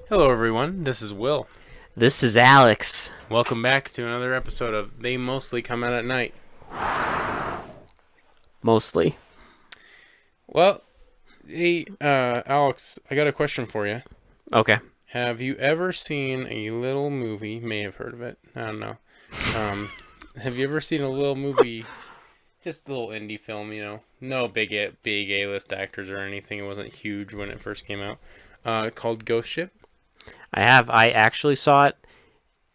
Hello, everyone. This is Will. This is Alex. Welcome back to another episode of They Mostly Come Out at Night. Mostly. Well, hey, Alex, I got a question for you. Okay. Have you ever seen a little movie? May have heard of it. I don't know. Have you ever seen a little movie? Just a little indie film, no big A-list actors or anything. It wasn't huge when it first came out. Called Ghost Ship. I have. I actually saw it.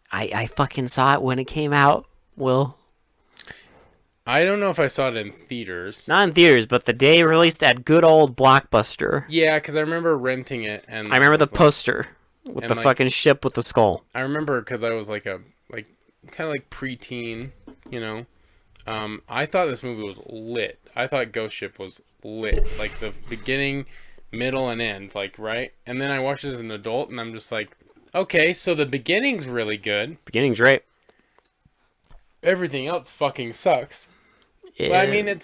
I fucking saw it when it came out, Will. I don't know if I saw it in theaters. Not in theaters, but the day released at good old Blockbuster. Yeah, because I remember renting it, and I remember the poster with the fucking ship with the skull. I remember because I was kind of like preteen, I thought this movie was lit. I thought Ghost Ship was lit, like the beginning, middle, and end, right? And then I watched it as an adult, and I'm just like, okay, so the beginning's really good. Beginning's great. Everything else fucking sucks. Yeah. But I mean,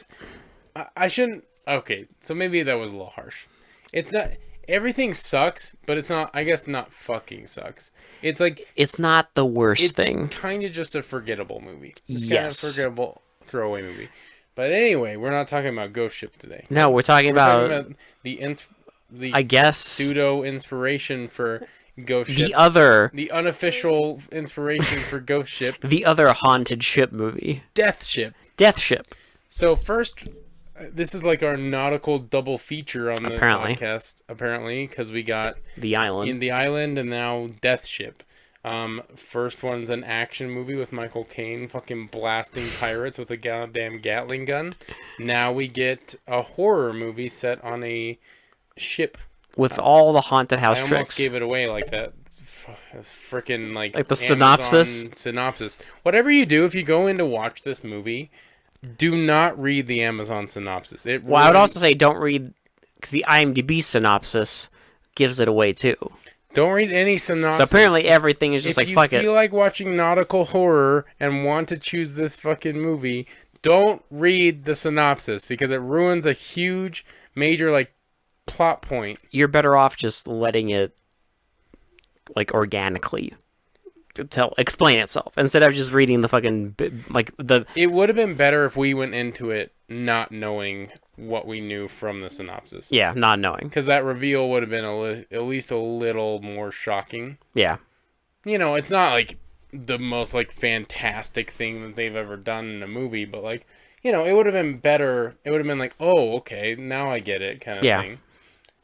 I shouldn't. Okay, so maybe that was a little harsh. It's not. Everything sucks, but it's not. I guess not fucking sucks. It's like it's not the worst thing. It's kind of just a forgettable movie. It's yes. kind of a forgettable throwaway movie. But anyway, we're not talking about Ghost Ship today. No, we're talking about the I guess pseudo inspiration for Ghost Ship. The unofficial inspiration for Ghost Ship. The other haunted ship movie. Death Ship. Death Ship. So first, this is like our nautical double feature on the podcast, apparently, because we got The Island and now Death Ship. First one's an action movie with Michael Caine fucking blasting pirates with a goddamn Gatling gun. Now we get a horror movie set on a ship with all the haunted house tricks. I almost gave it away like that. Freaking like the Amazon synopsis. Whatever you do, if you go in to watch this movie, do not read the Amazon synopsis. I would also say don't read, because the IMDb synopsis gives it away too. Don't read any synopsis. So apparently everything is just fuck it. If you feel like watching nautical horror and want to choose this fucking movie, don't read the synopsis because it ruins a huge, major, plot point. You're better off just letting it, organically explain itself instead of just reading the fucking It would have been better if we went into it not knowing what we knew from the synopsis. Yeah, not knowing, because that reveal would have been at least a little more shocking. Yeah, it's not like the most fantastic thing that they've ever done in a movie, but it would have been better. It would have been like, oh, okay, now I get it, kind of thing.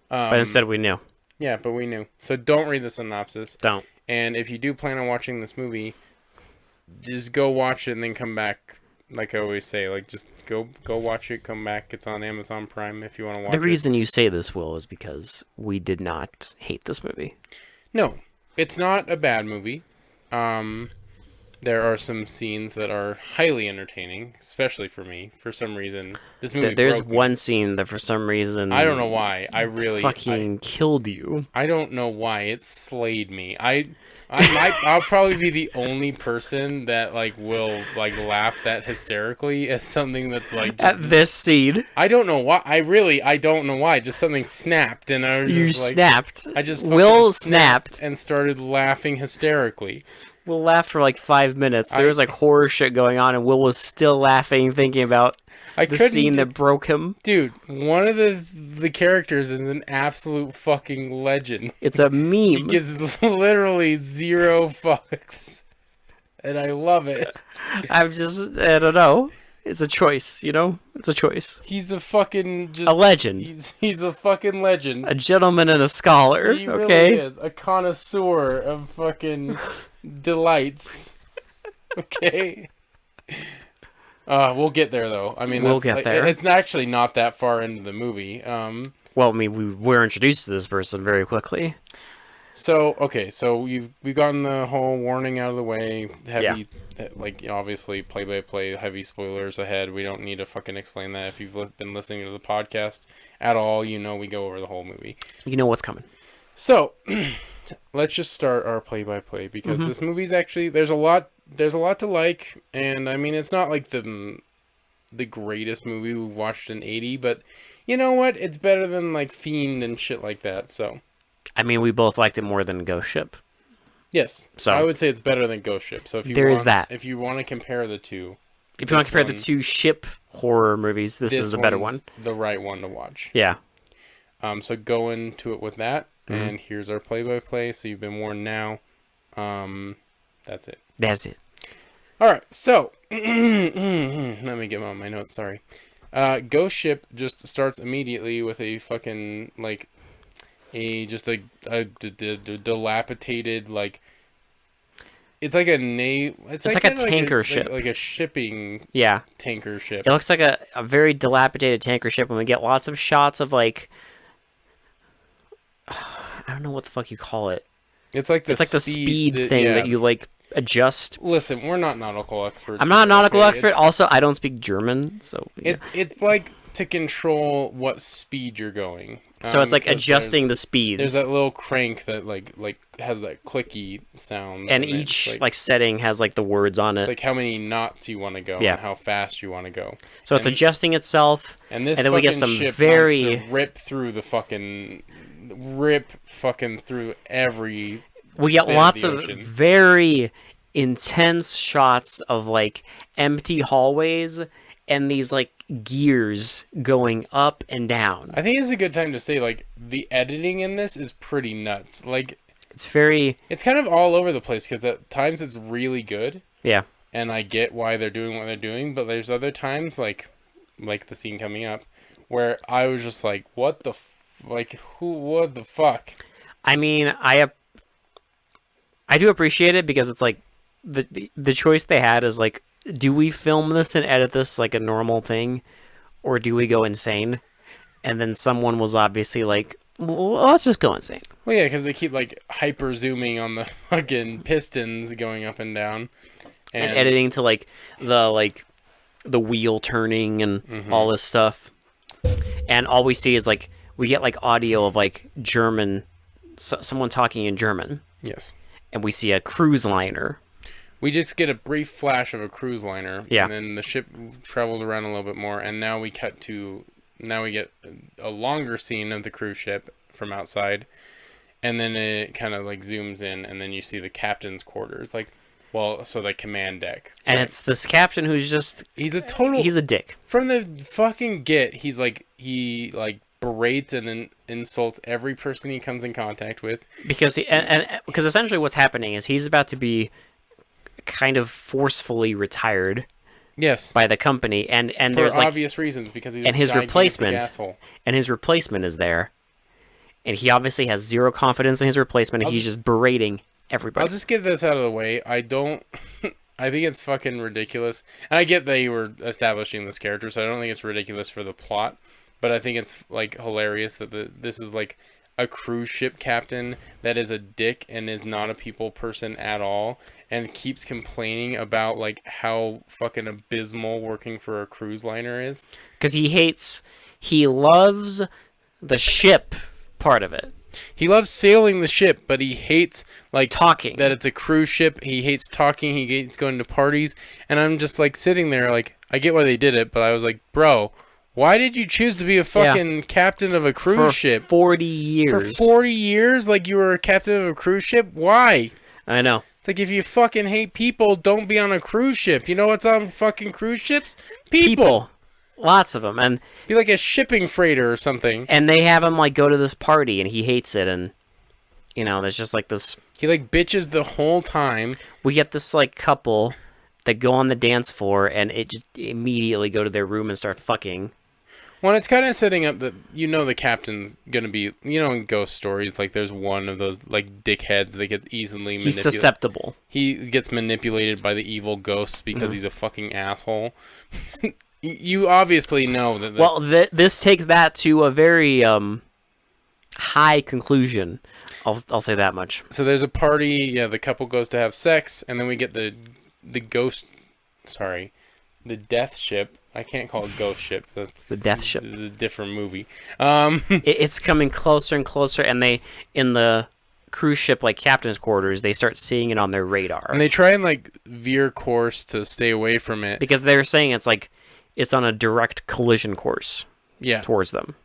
But instead we knew. Yeah, but we knew. So don't read the synopsis. Don't. And if you do plan on watching this movie, just go watch it and then come back. Like I always say, just go watch it, come back. It's on Amazon Prime if you want to watch it. The reason you say this, Will, is because we did not hate this movie. No, it's not a bad movie. There are some scenes that are highly entertaining, especially for me. For some reason, this movie. There's one scene that, for some reason, I don't know why. I really fucking killed you. I don't know why it slayed me. I'll probably be the only person that will laugh that hysterically at something that's just, at this scene. I don't know why. I don't know why. Just something snapped, and I was just snapped. I just Will snapped and started laughing hysterically. Will laughed for 5 minutes. There was horror shit going on, and Will was still laughing, thinking about the scene that broke him. Dude, one of the characters is an absolute fucking legend. It's a meme. He gives literally zero fucks, and I love it. I don't know. It's a choice, It's a choice. He's a fucking a legend. He's a fucking legend. A gentleman and a scholar. He really is a connoisseur of fucking delights. Okay. We'll get there though. I mean, we'll get there. It's actually not that far into the movie. Well, I mean, we were introduced to this person very quickly. So we've gotten the whole warning out of the way. Heavy, obviously play-by-play, heavy spoilers ahead. We don't need to fucking explain that. If you've been listening to the podcast at all, we go over the whole movie. You know what's coming. So, let's just start our play-by-play because this movie's actually there's a lot to like, and I mean it's not like the greatest movie we've watched in 80, but you know what? It's better than Fiend and shit like that. So. I mean, we both liked it more than Ghost Ship. Yes. So I would say it's better than Ghost Ship. So if you if you want to compare the two, if you want to compare the two ship horror movies, this is the better one. The right one to watch. Yeah. So go into it with that, and here's our play-by-play. So you've been warned now. That's it. That's it. All right. So let me get on my notes. Sorry. Ghost Ship just starts immediately with a fucking like a dilapidated like. It's like a It's like a tanker ship, like a shipping tanker ship. It looks like a very dilapidated tanker ship, and we get lots of shots of like I don't know what the fuck you call it. It's like the speed thing that you like adjust. Listen, we're not nautical experts. I'm not a nautical expert. Also, I don't speak German, so it's like to control what speed you're going. So it's like adjusting the speeds. There's that little crank that like has that clicky sound. And each like setting has like the words on it. It's like how many knots you want to go and how fast you want to go. So it's adjusting itself. And then we get some ship very wants to rip through through every. We get lots of very intense shots of like empty hallways and these like gears going up and down. I think it's a good time to say like the editing in this is pretty nuts. Like it's kind of all over the place because at times it's really good. Yeah. And I get why they're doing what they're doing, but there's other times like the scene coming up where I was just like, what the fuck? I mean, I do appreciate it because it's like the choice they had is like, do we film this and edit this like a normal thing, or do we go insane? And then someone was obviously like, well, let's just go insane. Well, yeah, because they keep like hyper zooming on the fucking pistons going up and down, and editing to like the wheel turning and all this stuff. And all we see is like we get like audio of like German, someone talking in German. Yes. And we see a cruise liner. We just get a brief flash of a cruise liner. Yeah. And then the ship travels around a little bit more, and now we get a longer scene of the cruise ship from outside, and then it kind of like zooms in, and then you see the captain's quarters, so the command deck. And it's this captain who's just he's a dick. From the fucking get, he berates and insults every person he comes in contact with. Because because essentially what's happening is he's about to be kind of forcefully retired. Yes. By the company, and for there's obvious reasons, because he's his replacement is there, and he obviously has zero confidence in his replacement, and he's just berating everybody. I'll just get this out of the way. I think it's fucking ridiculous, and I get they were establishing this character, so I don't think it's ridiculous for the plot, but I think it's like hilarious that this is like a cruise ship captain that is a dick and is not a people person at all, and keeps complaining about like how fucking abysmal working for a cruise liner is. Because he loves the ship part of it. He loves sailing the ship, but he hates like talking. That it's a cruise ship. He hates talking. He hates going to parties. And I'm just like sitting there like, I get why they did it, but I was like, bro, why did you choose to be a fucking captain of a cruise ship? 40 years. For 40 years? Like you were a captain of a cruise ship? Why? I know. It's like if you fucking hate people, don't be on a cruise ship. You know what's on fucking cruise ships? People. Lots of them. And be like a shipping freighter or something. And they have him like go to this party and he hates it, and you know, there's just like this. He like bitches the whole time. We get this like couple that go on the dance floor and it just immediately go to their room and start fucking. Well, it's kind of setting up that, you know, the captain's gonna be, you know, in ghost stories, like there's one of those like dickheads that gets easily manipulated. He's susceptible. He gets manipulated by the evil ghosts because he's a fucking asshole. You obviously know that. Well, this takes that to a very high conclusion. I'll say that much. So there's a party. Yeah, the couple goes to have sex, and then we get the death ship. I can't call it ghost ship. That's the death ship. This is a different movie. It's coming closer and closer, and they in the cruise ship like captain's quarters, they start seeing it on their radar, and they try and like veer course to stay away from it because they're saying it's on a direct collision course. Yeah. Towards them.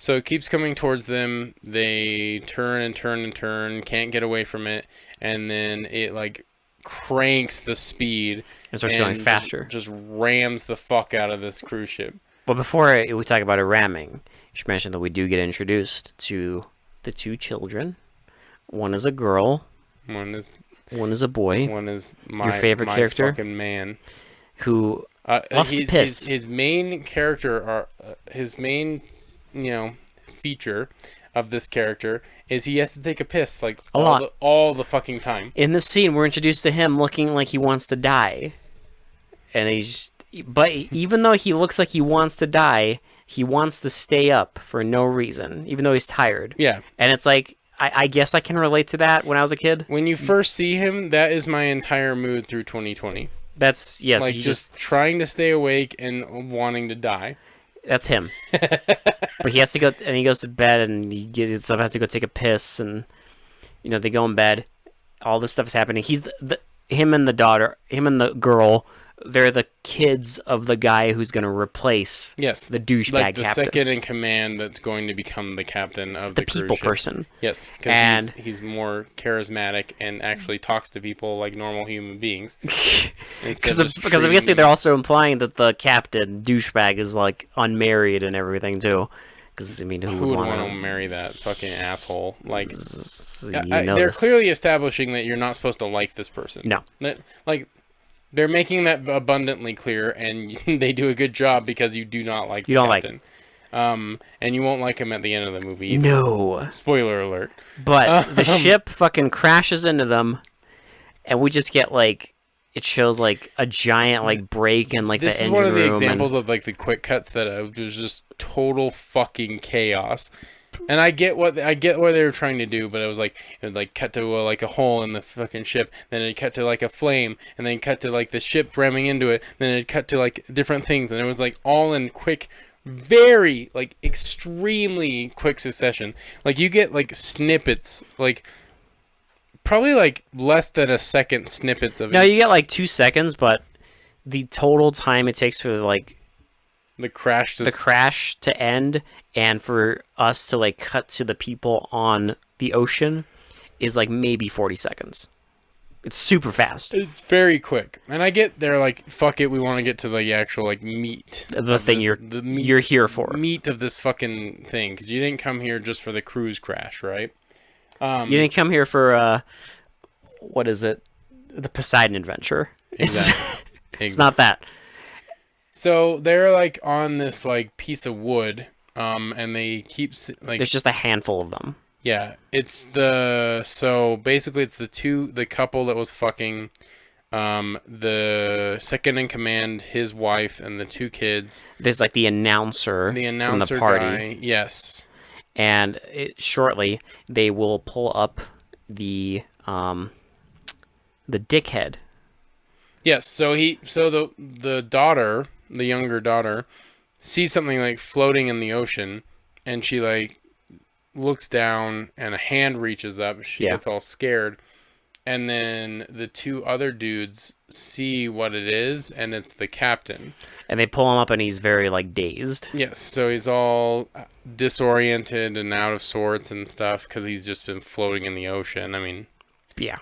So it keeps coming towards them. They turn and turn and turn, can't get away from it, and then it like cranks the speed It starts going faster. Just rams the fuck out of this cruise ship. But before we talk about a ramming, you should mention that we do get introduced to the two children. One is a girl. One is a boy. One is my favorite character, fucking man. Who loves to piss. His main character, his main, feature of this character is he has to take a piss like all the fucking time. In this scene, we're introduced to him looking like he wants to die, and but even though he looks like he wants to die, he wants to stay up for no reason, even though he's tired. Yeah, and it's like I guess I can relate to that when I was a kid. When you first see him, that is my entire mood through 2020. That's yes, like just trying to stay awake and wanting to die. That's him. But he has to go, and he goes to bed, and has to go take a piss, and they go in bed. All this stuff is happening. He's him and the girl. They're the kids of the guy who's going to replace the douchebag like the captain. second in command that's going to become the captain of the people cruise ship. Person. Yes, because he's more charismatic and actually talks to people like normal human beings. Because obviously they're also implying that the captain douchebag is like unmarried and everything too. Because who would want to marry that fucking asshole? Like, they're they're clearly establishing that you're not supposed to like this person. No, they're making that abundantly clear, and they do a good job because you do not like the captain. And you won't like him at the end of the movie either. No. Spoiler alert. But the ship fucking crashes into them, and we just get it shows a giant break in the engine room. This is one of the examples of the quick cuts that was just total fucking chaos. And I get what they were trying to do, but it would cut to a hole in the fucking ship, then it'd cut to a flame, and then cut to the ship ramming into it, then it'd cut to different things, and it was all in quick, very extremely quick succession. You get snippets, probably less than a second snippets of it. No, you get 2 seconds, but the total time it takes for the crash to end, and for us to cut to the people on the ocean is maybe 40 seconds. It's super fast. It's very quick, and I get they're fuck it, we want to get to the actual meat, the thing you're here for, meat of this fucking thing, because you didn't come here just for the cruise crash, right? You didn't come here for what is it? The Poseidon Adventure. Exactly. It's not that. So they're on this piece of wood, and they keep there's just a handful of them. Yeah, it's basically it's the couple that was fucking, the second in command, his wife, and the 2 kids. There's the announcer from the party. Guy, yes. And shortly they will pull up the dickhead. Yes, so the daughter, the younger daughter, sees something floating in the ocean, and she looks down, and a hand reaches up. She gets all scared, and then the 2 other dudes see what it is, and it's the captain. And they pull him up, and he's very dazed. Yes, so he's all disoriented and out of sorts and stuff because he's just been floating in the ocean. I mean, yeah.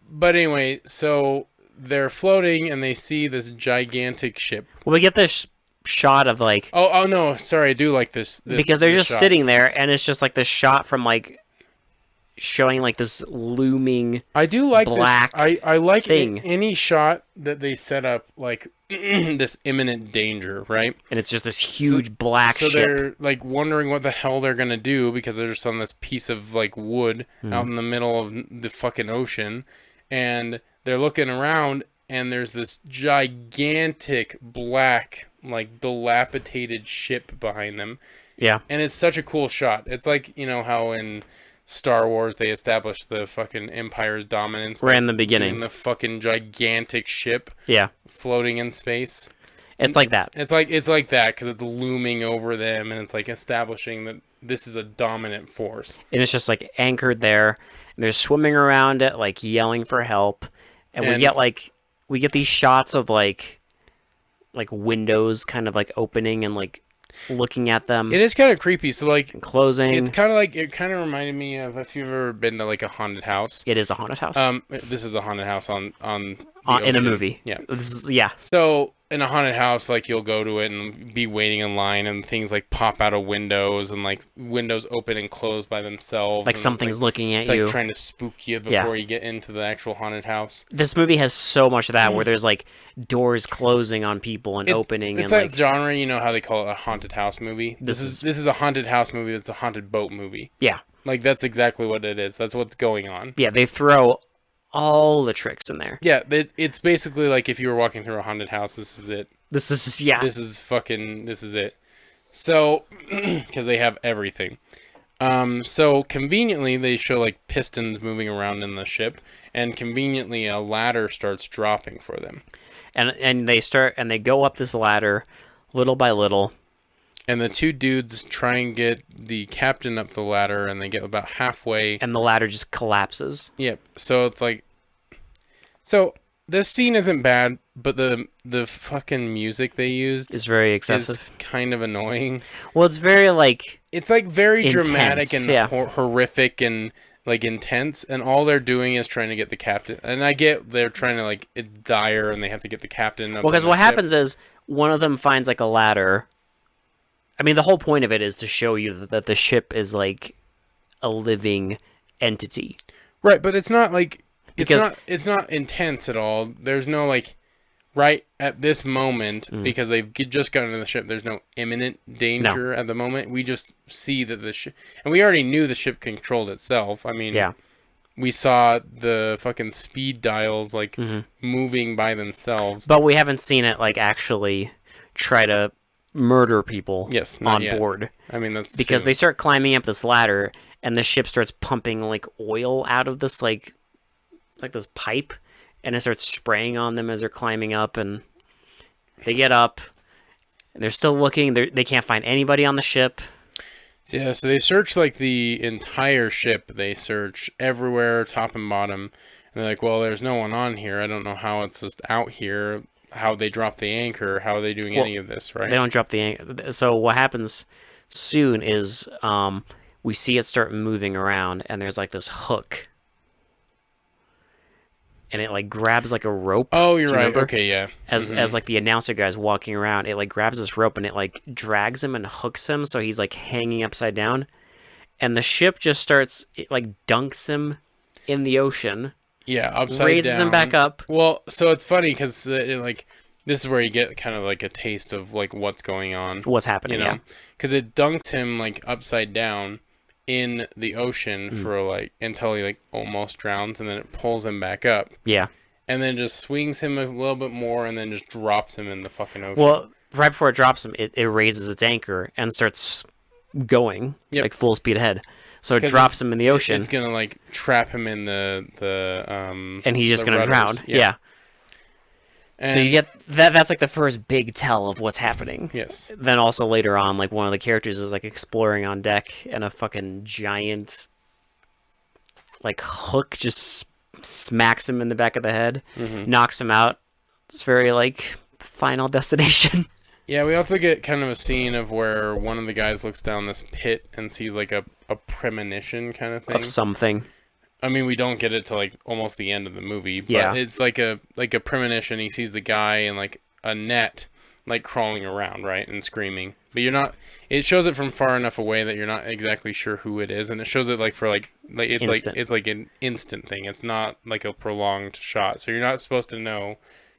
But anyway, so they're floating and they see this gigantic ship. Well, we get this shot of oh no, sorry, I do like this because they're just shot. sitting there, and it's just this shot from showing this looming. I do like black this. I like thing. Any shot that they set up this imminent danger, right? And it's just this huge black ship. So they're wondering what the hell they're gonna do because they're just on this piece of wood out in the middle of the fucking ocean, and they're looking around, and there's this gigantic black dilapidated ship behind them. Yeah. And it's such a cool shot. It's how in Star Wars they established the fucking Empire's dominance right in the beginning. In the fucking gigantic ship. Yeah. Floating in space. It's like that. It's like that because it's looming over them, and it's establishing that this is a dominant force. And it's just anchored there, and they're swimming around it, yelling for help. And we get these shots of windows kind of opening and looking at them It is kind of creepy. So like, and closing. it's kind of like it kind of reminded me of if you've ever been to like a haunted house. It is a haunted house. This is a haunted house on the In a ocean. movie. Yeah. Yeah. So in a haunted house, like you'll go to it and be waiting in line, and things like pop out of windows, and like windows open and close by themselves. Like and something's looking at it's you. like trying to spook you before you get into the actual haunted house. This movie has so much of that where there's like doors closing on people and opening It's and that like genre, you know how they call it a haunted house movie. This is a haunted house movie. That's a haunted boat movie. yeah. Like that's exactly what it is. That's what's going on. Yeah, they throw all the tricks in there. Yeah, it's basically like if you were walking through a haunted house. This is it. This is This is it. So, because they have everything. So conveniently they show like pistons moving around in the ship, and conveniently a ladder starts dropping for them. and they go up this ladder little by little. And the two dudes try and get the captain up the ladder, and they get about halfway. And the ladder just collapses. Yep. So it's like, so this scene isn't bad, but the fucking music they used It's very is excessive. kind of annoying. Well, it's very like It's like very Intense, dramatic and yeah. horrific and like intense, and all they're doing is trying to get the captain. And I get they're trying to like it's dire, and they have to get the captain up. well, because on what the ship. happens is one of them finds like a ladder. I mean, the whole point of it is to show you that the ship is like a living entity. Right, but it's not like Because- it's not intense at all. There's no like right at this moment because they've just gotten into the ship. There's no imminent danger at the moment. We just see that the ship, and we already knew the ship controlled itself. I mean, Yeah. we saw the fucking speed dials like moving by themselves. But we haven't seen it like actually try to murder people Yes, not on yet. board. I mean, that's Because soon. they start climbing up this ladder and the ship starts pumping like oil out of this like it's like this pipe, and it starts spraying on them as they're climbing up, and they get up and they're still looking. They can't find anybody on the ship. Yeah, so they search like the entire ship. They search everywhere, top and bottom. And they're like, well, there's no one on here. I don't know how it's just out here. How they drop the anchor. How are they doing any of this, right? They don't drop the anchor. So what happens soon is we see it start moving around, and there's like this hook, and it like grabs like a rope. Oh, you're Do you right. remember? Okay, yeah. As like the announcer guy's walking around, it like grabs this rope and it like drags him and hooks him, so he's like hanging upside down, and the ship just starts it like dunks him in the ocean, Yeah, upside raises down. him back up. Well, so it's funny because like this is where you get kind of like a taste of like what's going on. What's happening? You know, Yeah, because it dunks him like upside down in the ocean for like until he like almost drowns, and then it pulls him back up. yeah. And then just swings him a little bit more, and then just drops him in the fucking ocean. Well, right before it drops him, it raises its anchor and starts going like full speed ahead. So it 'Cause drops him in the ocean, it's gonna like trap him in the and he's just the gonna rudders. drown. Yeah. And, So you get that. That's like the first big tell of what's happening. yes, Then also later on, like one of the characters is like exploring on deck, and a fucking giant like hook just smacks him in the back of the head, knocks him out. It's very like Final Destination. yeah. We also get kind of a scene of where one of the guys looks down this pit and sees like a premonition kind of thing. of something. I mean, we don't get it till like almost the end of the movie, but Yeah. it's like a premonition. He sees the guy in like a net, like crawling around, right, and screaming. But you're not. It shows it from far enough away that you're not exactly sure who it is, and it shows it like for like Instant. it's like an instant thing. It's not like a prolonged shot, so you're not supposed to know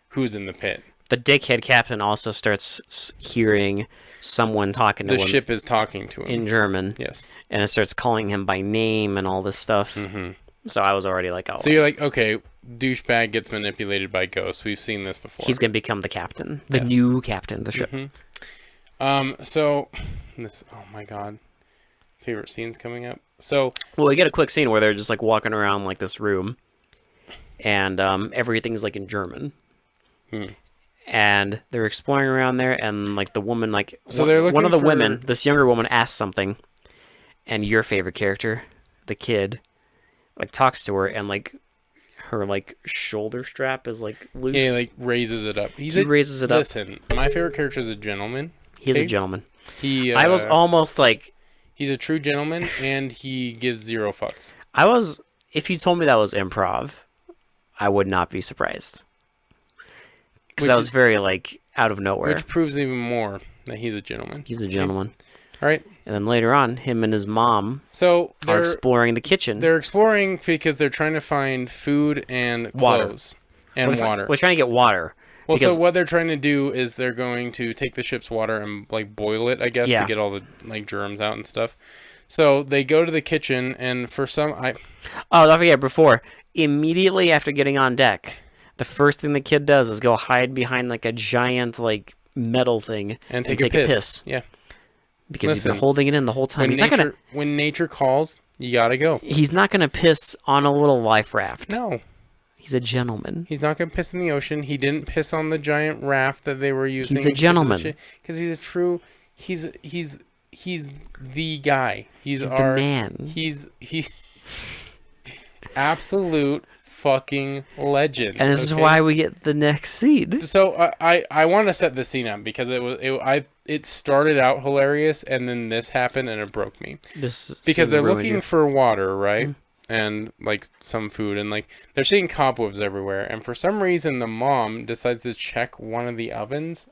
who's in the pit. The dickhead captain also starts hearing someone talking to The him ship is talking to him. in German, Yes. and it starts calling him by name and all this stuff. Mm-hmm. So I was already like, oh, So you're like, okay, douchebag gets manipulated by ghosts. We've seen this before. he's gonna become the captain, the Yes. new captain of the ship. So this. Oh my god. Favorite scenes coming up. So Well, we get a quick scene where they're just like walking around like this room, and everything's like in German. And they're exploring around there, and like the woman, like So they're one of looking the women, for- this younger woman, asks something, and your favorite character, the kid, like talks to her, and like her like shoulder strap is like loose. yeah, he, like raises it up. He raises it up. Listen, my favorite character is a gentleman. He's a okay? gentleman. I was almost like, he's a true gentleman, and he gives zero fucks. if you told me that was improv, I would not be surprised. Because Which that was is- very, like, out of nowhere. Which proves even more that he's a gentleman. He's a gentleman. All right. And then later on, him and his mom So are exploring the kitchen. they're exploring because they're trying to find food and Water. clothes and water. We're trying to get water. Well, because- so what they're trying to do is they're going to take the ship's water and like boil it, I guess, Yeah. to get all the like germs out and stuff. So they go to the kitchen, and for some, Oh, don't forget, before, immediately after getting on deck, the first thing the kid does is go hide behind like a giant like metal thing and take a piss. Yeah. because he's Listen, been holding it in the whole time. When nature calls, you gotta go. He's not gonna piss on a little life raft. No, He's a gentleman. he's not gonna piss in the ocean. He didn't piss on the giant raft that they were using. He's a gentleman. Because he's a true. He's the guy. He's the our man. He absolute fucking legend. And this is okay? why we get the next scene. So I want to set this scene up because it started out hilarious, and then this happened and it broke me. This Because scene they're ruined looking you. for water, right? Mm. And like some food, and like they're seeing cobwebs everywhere, and for some reason the mom decides to check one of the ovens.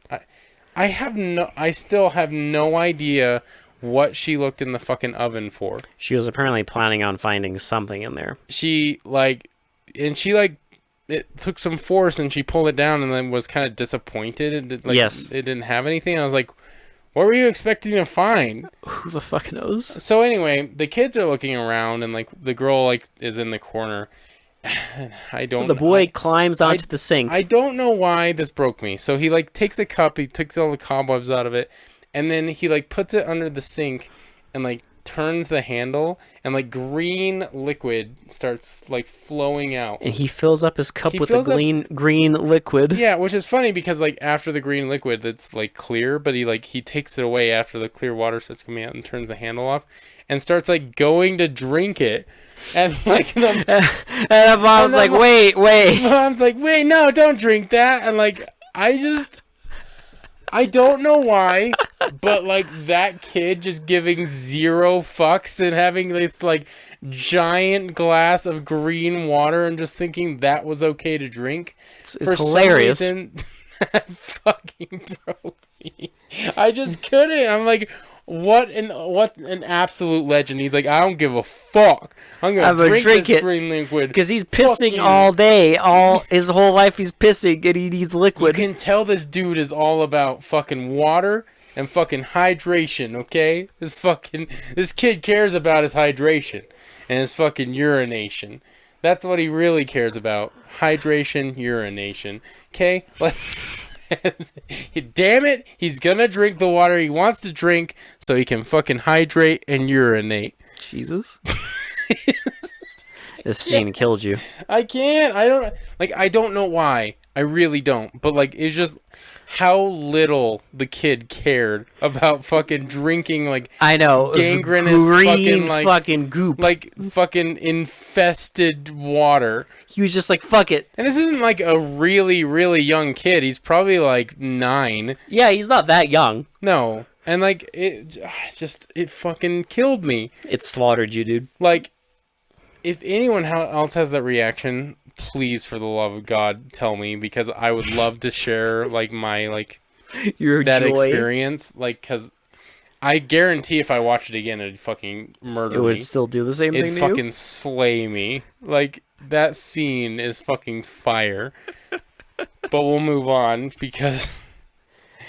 I still have no idea what she looked in the fucking oven for. She was apparently planning on finding something in there. She it took some force, and she pulled it down, and then was kind of disappointed. Yes. It didn't have anything. I was like, what were you expecting to find? Who the fuck knows? So anyway, the kids are looking around, and like the girl like is in the corner. The boy climbs onto the sink. I don't know why this broke me. So he like takes a cup, he takes all the cobwebs out of it, and then he like puts it under the sink and like turns the handle, and like green liquid starts like flowing out. and he fills up his cup He with the fills up- green liquid. Yeah, which is funny because like after the green liquid it's like clear, but he takes it away after the clear water starts coming out and turns the handle off and starts like going to drink it. And like the And the mom's like, wait. mom's like, wait, no, don't drink that. And like I don't know why, but like that kid just giving zero fucks and having this like giant glass of green water and just thinking that was okay to drink. It's For hilarious. some reason, that fucking broke me. I just couldn't. I'm like, what an absolute legend. He's like, I don't give a fuck. I'm gonna drink this green liquid. Because he's Fuck pissing you. all day. His whole life he's pissing and he needs You liquid. can tell this dude is all about fucking water and fucking hydration, okay? This kid cares about his hydration and his fucking urination. That's what he really cares about. Hydration, urination. Okay? Like, damn it, he's gonna drink the water he wants to drink so he can fucking hydrate and urinate. Jesus. This scene killed you. I can't. I don't know why. I really don't. But like it's just how little the kid cared about fucking drinking like I know. Gangrenous green fucking, like- goop. fucking infested water. He was just like, fuck it. And this isn't like a really, really young kid. He's probably like 9. Yeah, he's not that young. No. And like it fucking killed me. It slaughtered you, dude. Like, if anyone else has that reaction, please, for the love of God, tell me, because I would love to share like my like Your that joy. experience. Like, because I guarantee if I watch it again, it'd fucking murder It would me. still do the same It'd thing to fucking you? slay me. Like that scene is fucking fire. But we'll move on because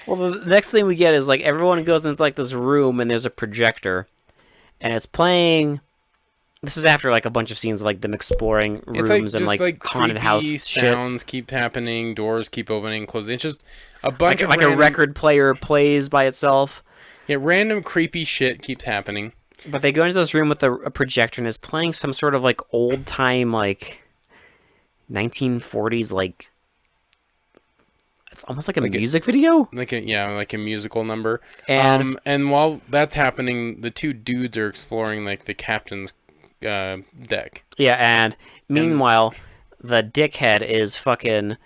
Well, the next thing we get is like everyone goes into like this room and there's a projector, and it's playing. This is after like a bunch of scenes of like them exploring it's rooms like and just like haunted creepy house shit. sounds keep happening, doors keep opening, closing. It's just a bunch of Like a random, record player plays by itself. Yeah, random creepy shit keeps happening. But they go into this room with a projector and is playing some sort of like old time like 1940s like it's almost like a music video. Like a musical number. And and while that's happening, the two dudes are exploring like the captain's deck. yeah, and meanwhile, the dickhead is fucking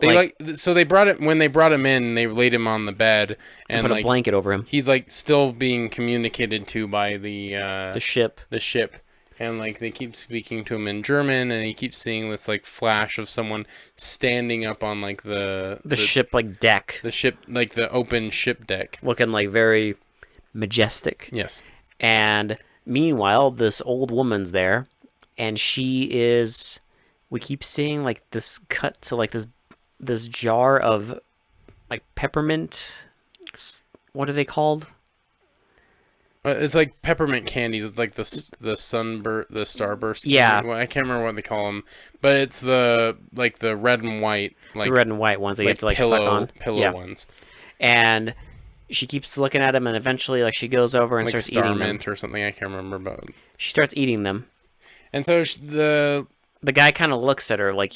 They brought it when they brought him in. They laid him on the bed and put a blanket over him. He's like still being communicated to by the ship. The ship, and like they keep speaking to him in German, and he keeps seeing this like flash of someone standing up on like the ship like deck. The ship, like the open ship deck, looking like very majestic. Yes. And meanwhile, this old woman's there, and she is. We keep seeing like this cut to like this jar of like peppermint. What are they called? It's like peppermint candies. It's like the starburst. Yeah. Well, I can't remember what they call them, but it's the red and white, like the red and white ones that you have to like suck on. Pillow ones. And she keeps looking at them, and eventually, like she goes over and like starts eating them. or something. I can't remember, but she starts eating them. And so the guy kind of looks at her like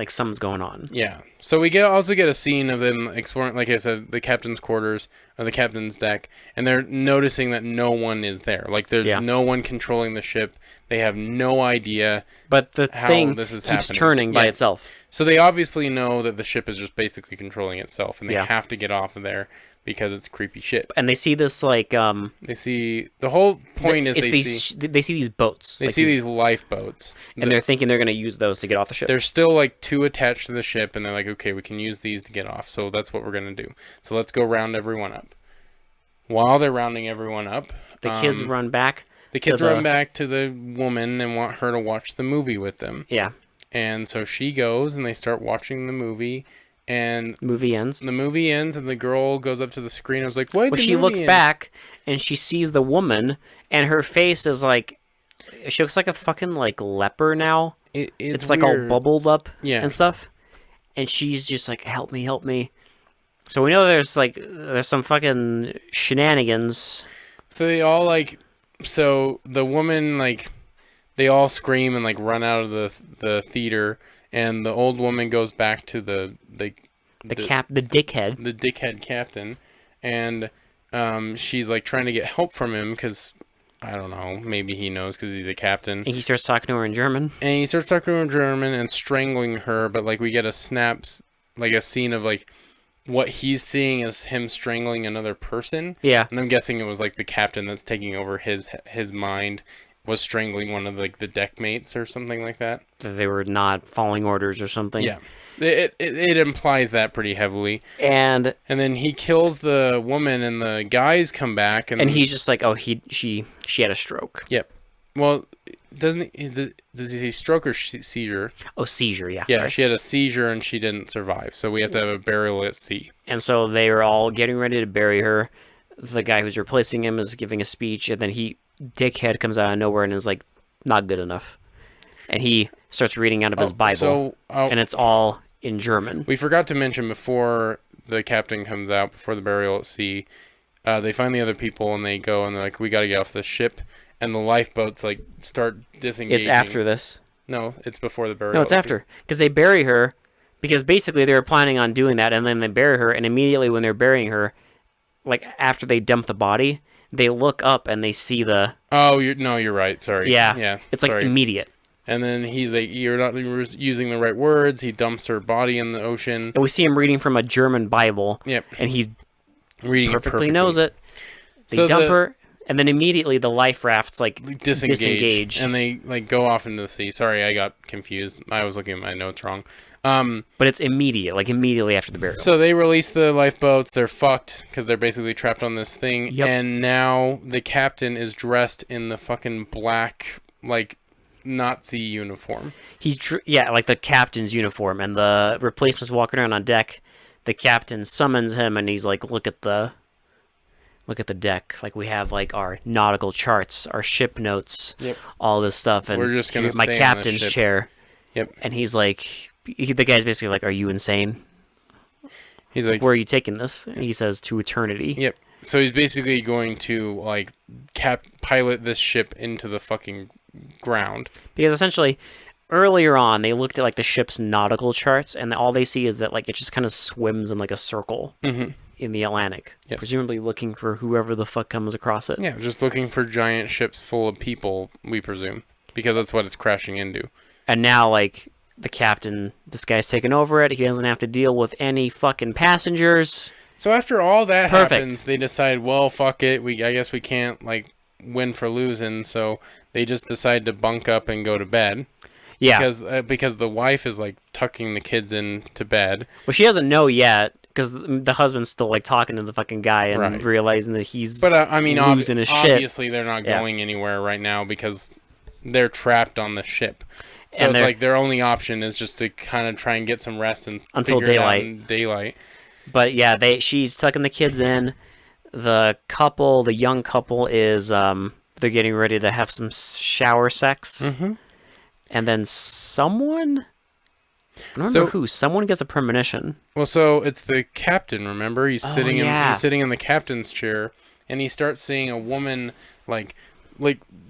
something's going on. Yeah. So we also get a scene of them exploring, like I said, the captain's quarters or the captain's deck, and they're noticing that no one is there. Like there's no one controlling the ship. They have no idea. But the thing this is keeps happening. turning by itself. So they obviously know that the ship is just basically controlling itself, and they Yeah. have to get off of there because it's creepy shit. And they see this like They see the whole point is they see these boats. They like see these lifeboats, and they're thinking they're going to use those to get off the ship. There's still like two attached to the ship, and they're like, okay, we can use these to get off. So that's what we're gonna do. So let's go round everyone up. While they're rounding everyone up, the kids run back. The kids run back to the woman and want her to watch the movie with them. Yeah. And so she goes, and they start watching the movie. And movie ends. The movie ends, and the girl goes up to the screen. I was like, "What?" Well, she looks back, and she sees the woman, and her face is like, she looks like a fucking like leper now. It's like all bubbled up, and stuff. And she's just like, "Help me, help me." So we know there's some fucking shenanigans. So they all so the woman they all scream and run out of the theater. And the old woman goes back to the dickhead captain, and she's trying to get help from him because I don't know, maybe he knows because he's a captain. And he starts talking to her in German. And strangling her, but we get a scene of what he's seeing is him strangling another person. Yeah. And I'm guessing it was the captain that's taking over his mind. Was strangling one of the deck mates or something like that. That they were not following orders or something. Yeah, it implies that pretty heavily. And then he kills the woman, and the guys come back, and he's just like, oh, she had a stroke. Yep. Well, does he say stroke or seizure? Oh, seizure. Yeah. Yeah, sorry. She had a seizure and she didn't survive, so we have to have a burial at sea. And so they are all getting ready to bury her. The guy who's replacing him is giving a speech, and then dickhead comes out of nowhere and is like, not good enough. And he starts reading out of his Bible, and it's all in German. We forgot to mention before the captain comes out, before the burial at sea, they find the other people, and they go, and they're like, we got to get off the ship. And the lifeboats start disengaging. It's after this. No, it's before the burial. No, it's after. Because they bury her, because basically they were planning on doing that, and then they bury her, and immediately when they're burying her, after they dump the body, they look up and they see the... Oh, you're right. Sorry. Yeah. Yeah. It's immediate. And then he's like, you're not using the right words. He dumps her body in the ocean. And we see him reading from a German Bible. Yep. And he's reading perfectly knows it. They dump her, and then immediately the life rafts disengage. And they go off into the sea. Sorry, I got confused. I was looking at my notes wrong. But it's immediate, immediately after the burial. So they release the lifeboats. They're fucked because they're basically trapped on this thing. Yep. And now the captain is dressed in the fucking black, Nazi uniform. The captain's uniform, and the replacement's walking around on deck. The captain summons him, and he's like, look at the deck. We have our nautical charts, our ship notes, all this stuff, and we're just gonna my stay captain's on the ship. chair. Yep. And he's like, the guy's basically like, are you insane? He's like, where are you taking this? And he says, to eternity. Yep. So he's basically going to pilot this ship into the fucking ground. Because essentially, earlier on, they looked at the ship's nautical charts, and all they see is that it just kind of swims in a circle in the Atlantic, presumably looking for whoever the fuck comes across it. Yeah, just looking for giant ships full of people, we presume, because that's what it's crashing into. And now, the captain, this guy's taken over it. He doesn't have to deal with any fucking passengers. So after all that Perfect. happens, they decide, well, fuck it. I guess we can't like win for losing, so they just decide to bunk up and go to bed. Yeah. Because the wife is like tucking the kids into bed. Well, she doesn't know yet because the husband's still like talking to the fucking guy and Right. realizing that he's But I mean, losing his shit. obviously they're not Yeah. going anywhere right now because they're trapped on the ship. So And it's like their only option is just to kind of try and get some rest and Until figure it out daylight. in daylight. But yeah, she's tucking the kids in. The young couple is they're getting ready to have some shower sex. Mm-hmm. And then someone, I don't So- remember who, someone gets a premonition. Well, so it's the captain. Remember, he's sitting yeah. he's sitting in the captain's chair, and he starts seeing a woman like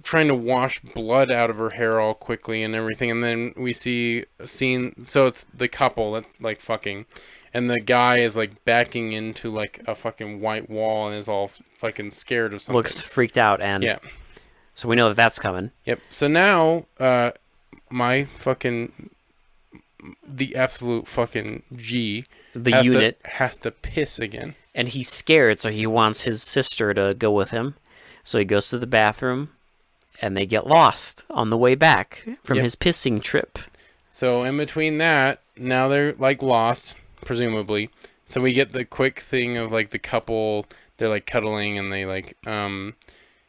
trying to wash blood out of her hair all quickly and everything. And then we see a scene. So it's the couple that's like fucking, and the guy is like backing into like a fucking white wall and is all fucking scared of something. Looks freaked out, and Yeah. so we know that that's coming. Yep. So now, my fucking the absolute fucking G The has unit, has to piss again. and he's scared, so he wants his sister to go with him. So he goes to the bathroom, and they get lost on the way back from Yep. his pissing trip. So in between that, now they're like lost, presumably. So we get the quick thing of like the couple, they're like cuddling and they like,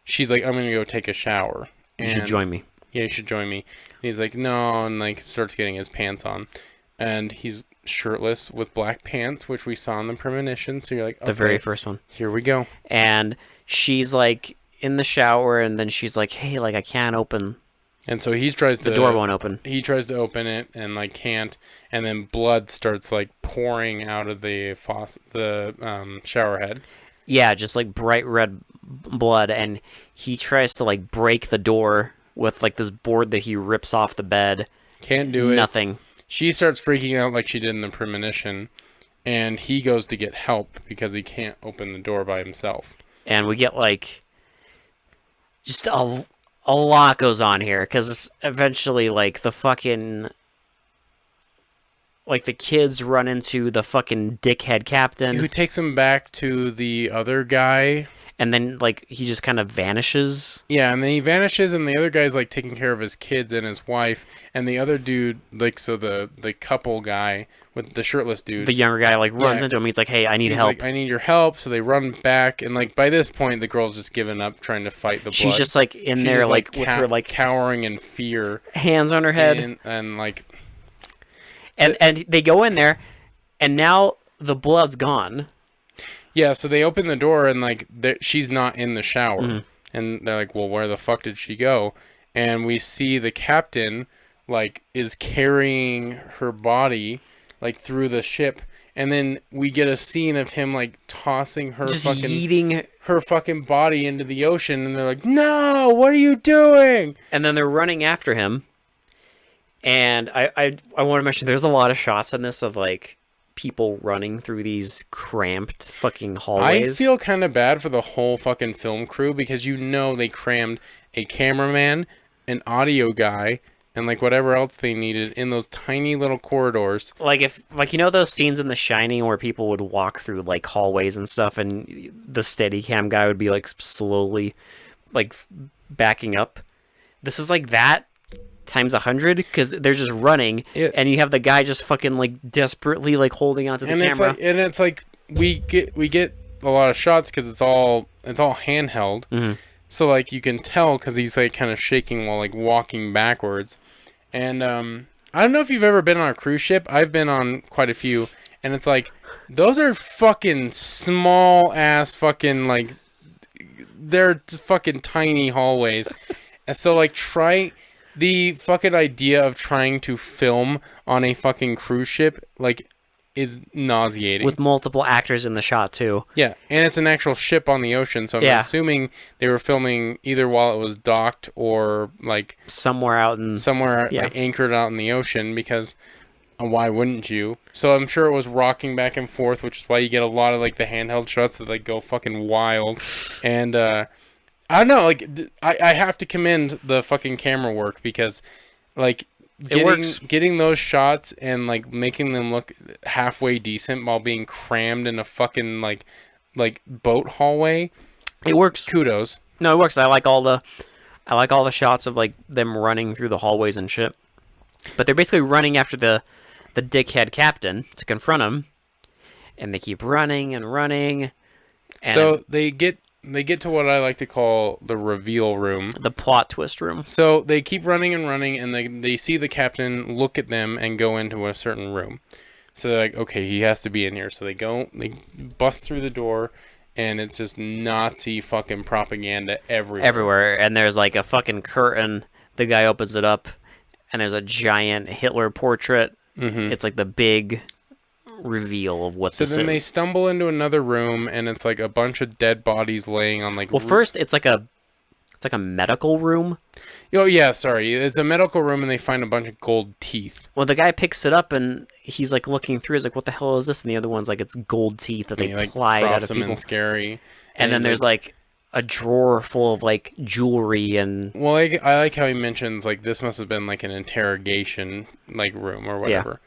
she's like, I'm gonna go take a shower. You should join me. Yeah, you should join me. And he's like, no, and like starts getting his pants on. And he's shirtless with black pants, which we saw in the premonition. So you're like, The very first one. here we go. And she's like in the shower, and then she's like, hey, like I can't open, And so he tries the to door won't open. He tries to open it and like can't, and then blood starts like pouring out of the shower head. Yeah, just like bright red blood, and he tries to like break the door with like this board that he rips off the bed. Can't do it. Nothing. She starts freaking out like she did in the premonition, and he goes to get help because he can't open the door by himself. And we get like just a lot goes on here, because eventually like the fucking like the kids run into the fucking dickhead captain, Who takes him back to the other guy. and then like he just kind of vanishes. Yeah, and then he vanishes, and the other guy's like taking care of his kids and his wife, and the other dude, like, so the couple guy with the shirtless dude, The younger guy like runs Yeah. into him. He's like, hey, I need he's help. like, I need your help. So they run back, and like by this point, the girl's just given up trying to fight the blood. She's just like in She's there just, like with her like cowering in fear, hands on her head. and like And they go in there, and now the blood's gone. yeah. So they open the door, and like she's not in the shower, Mhm. and they're like, well, where the fuck did she go? And we see the captain like is carrying her body like through the ship, and then we get a scene of him like tossing her Just fucking yeeting, her fucking body into the ocean, and they're like, no, what are you doing? and then they're running after him. And I want to mention there's a lot of shots in this of like people running through these cramped fucking hallways. I feel kind of bad for the whole fucking film crew because they crammed a cameraman, an audio guy, and like whatever else they needed in those tiny little corridors. like if like those scenes in The Shining where people would walk through like hallways and stuff, and the Steadicam guy would be like slowly like backing up. This is like that times 100, because they're just running, and you have the guy just fucking like desperately like holding onto the camera. It's like we get a lot of shots because it's all handheld. Mhm. So like you can tell because he's like kind of shaking while like walking backwards. And I don't know if you've ever been on a cruise ship. I've been on quite a few, and it's like those are fucking small ass fucking like they're fucking tiny hallways. And so like the fucking idea of trying to film on a fucking cruise ship like is nauseating. With multiple actors in the shot too. Yeah, and it's an actual ship on the ocean, so I'm assuming they were filming either while it was docked or like Somewhere out in somewhere like, anchored out in the ocean, because why wouldn't you? So I'm sure it was rocking back and forth, which is why you get a lot of like the handheld shots that like go fucking wild. And I don't know, like I have to commend the fucking camera work, because like works. getting those shots and like making them look halfway decent while being crammed in a fucking like boat hallway. It works. Kudos. No, it works. I like all the shots of like them running through the hallways and shit. But they're basically running after the dickhead captain to confront him, and they keep running and running. And So they get to what I like to call the reveal room. the plot twist room. So they keep running and running, and they see the captain look at them and go into a certain room. So they're like, okay, he has to be in here. So they bust through the door, and it's just Nazi fucking propaganda everywhere. Everywhere, and there's like a fucking curtain. The guy opens it up, and there's a giant Hitler portrait. Mm-hmm. It's like the big reveal of what So this then they is. stumble into another room, and it's like a bunch of dead bodies laying on like. Well, first it's like a medical room. Oh yeah, sorry. It's a medical room, and they find a bunch of gold teeth. Well, the guy picks it up and he's like looking through. He's like, "What the hell is this?" And the other one's like, "It's gold teeth that they And he, like, pried out drops of them people." in scary. And then he's there's like a drawer full of like jewelry and Well, I like how he mentions like this must have been like an interrogation like room or whatever.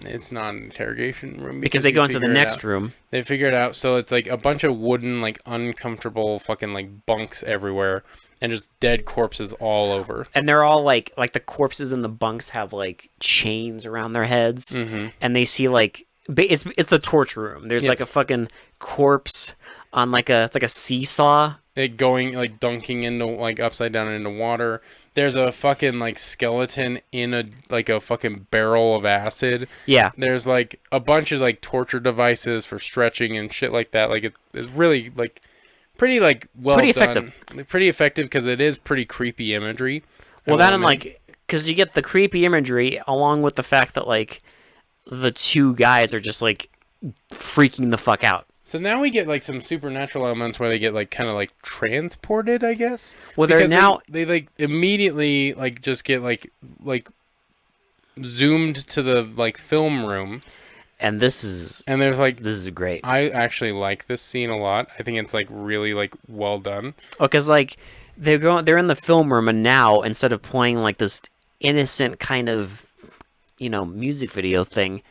It's not an interrogation room because they you go into the figure it next out. room. They figure it out, so it's like a bunch of wooden, like uncomfortable fucking like bunks everywhere, and just dead corpses all over. And they're all like the corpses in the bunks have like chains around their heads, and they see like it's the torture room. There's like a Yes. fucking corpse on it's like a seesaw. It going like dunking into like upside down into water. There's a fucking like skeleton in a fucking barrel of acid. Yeah, There's like a bunch of like torture devices for stretching and shit like that. Like it's really like pretty like well Pretty done. effective. Pretty effective because it is pretty creepy imagery. well, I that will and admit. like because you get the creepy imagery along with the fact that like the two guys are just like freaking the fuck out. So now we get like some supernatural elements where they get like kind of like transported, I guess. Well, they're Because now they like immediately like just get like zoomed to the like film room, and this is and there's like great. I actually like this scene a lot. I think it's like really like well done. Oh, because like they're in the film room, and now instead of playing like this innocent kind of music video thing,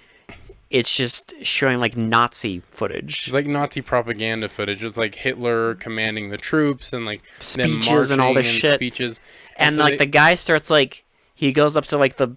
it's just showing like Nazi footage, It's like Nazi propaganda footage. It's like Hitler commanding the troops and like them speeches and all this marching shit. speeches. And so like the guy starts like he goes up to like the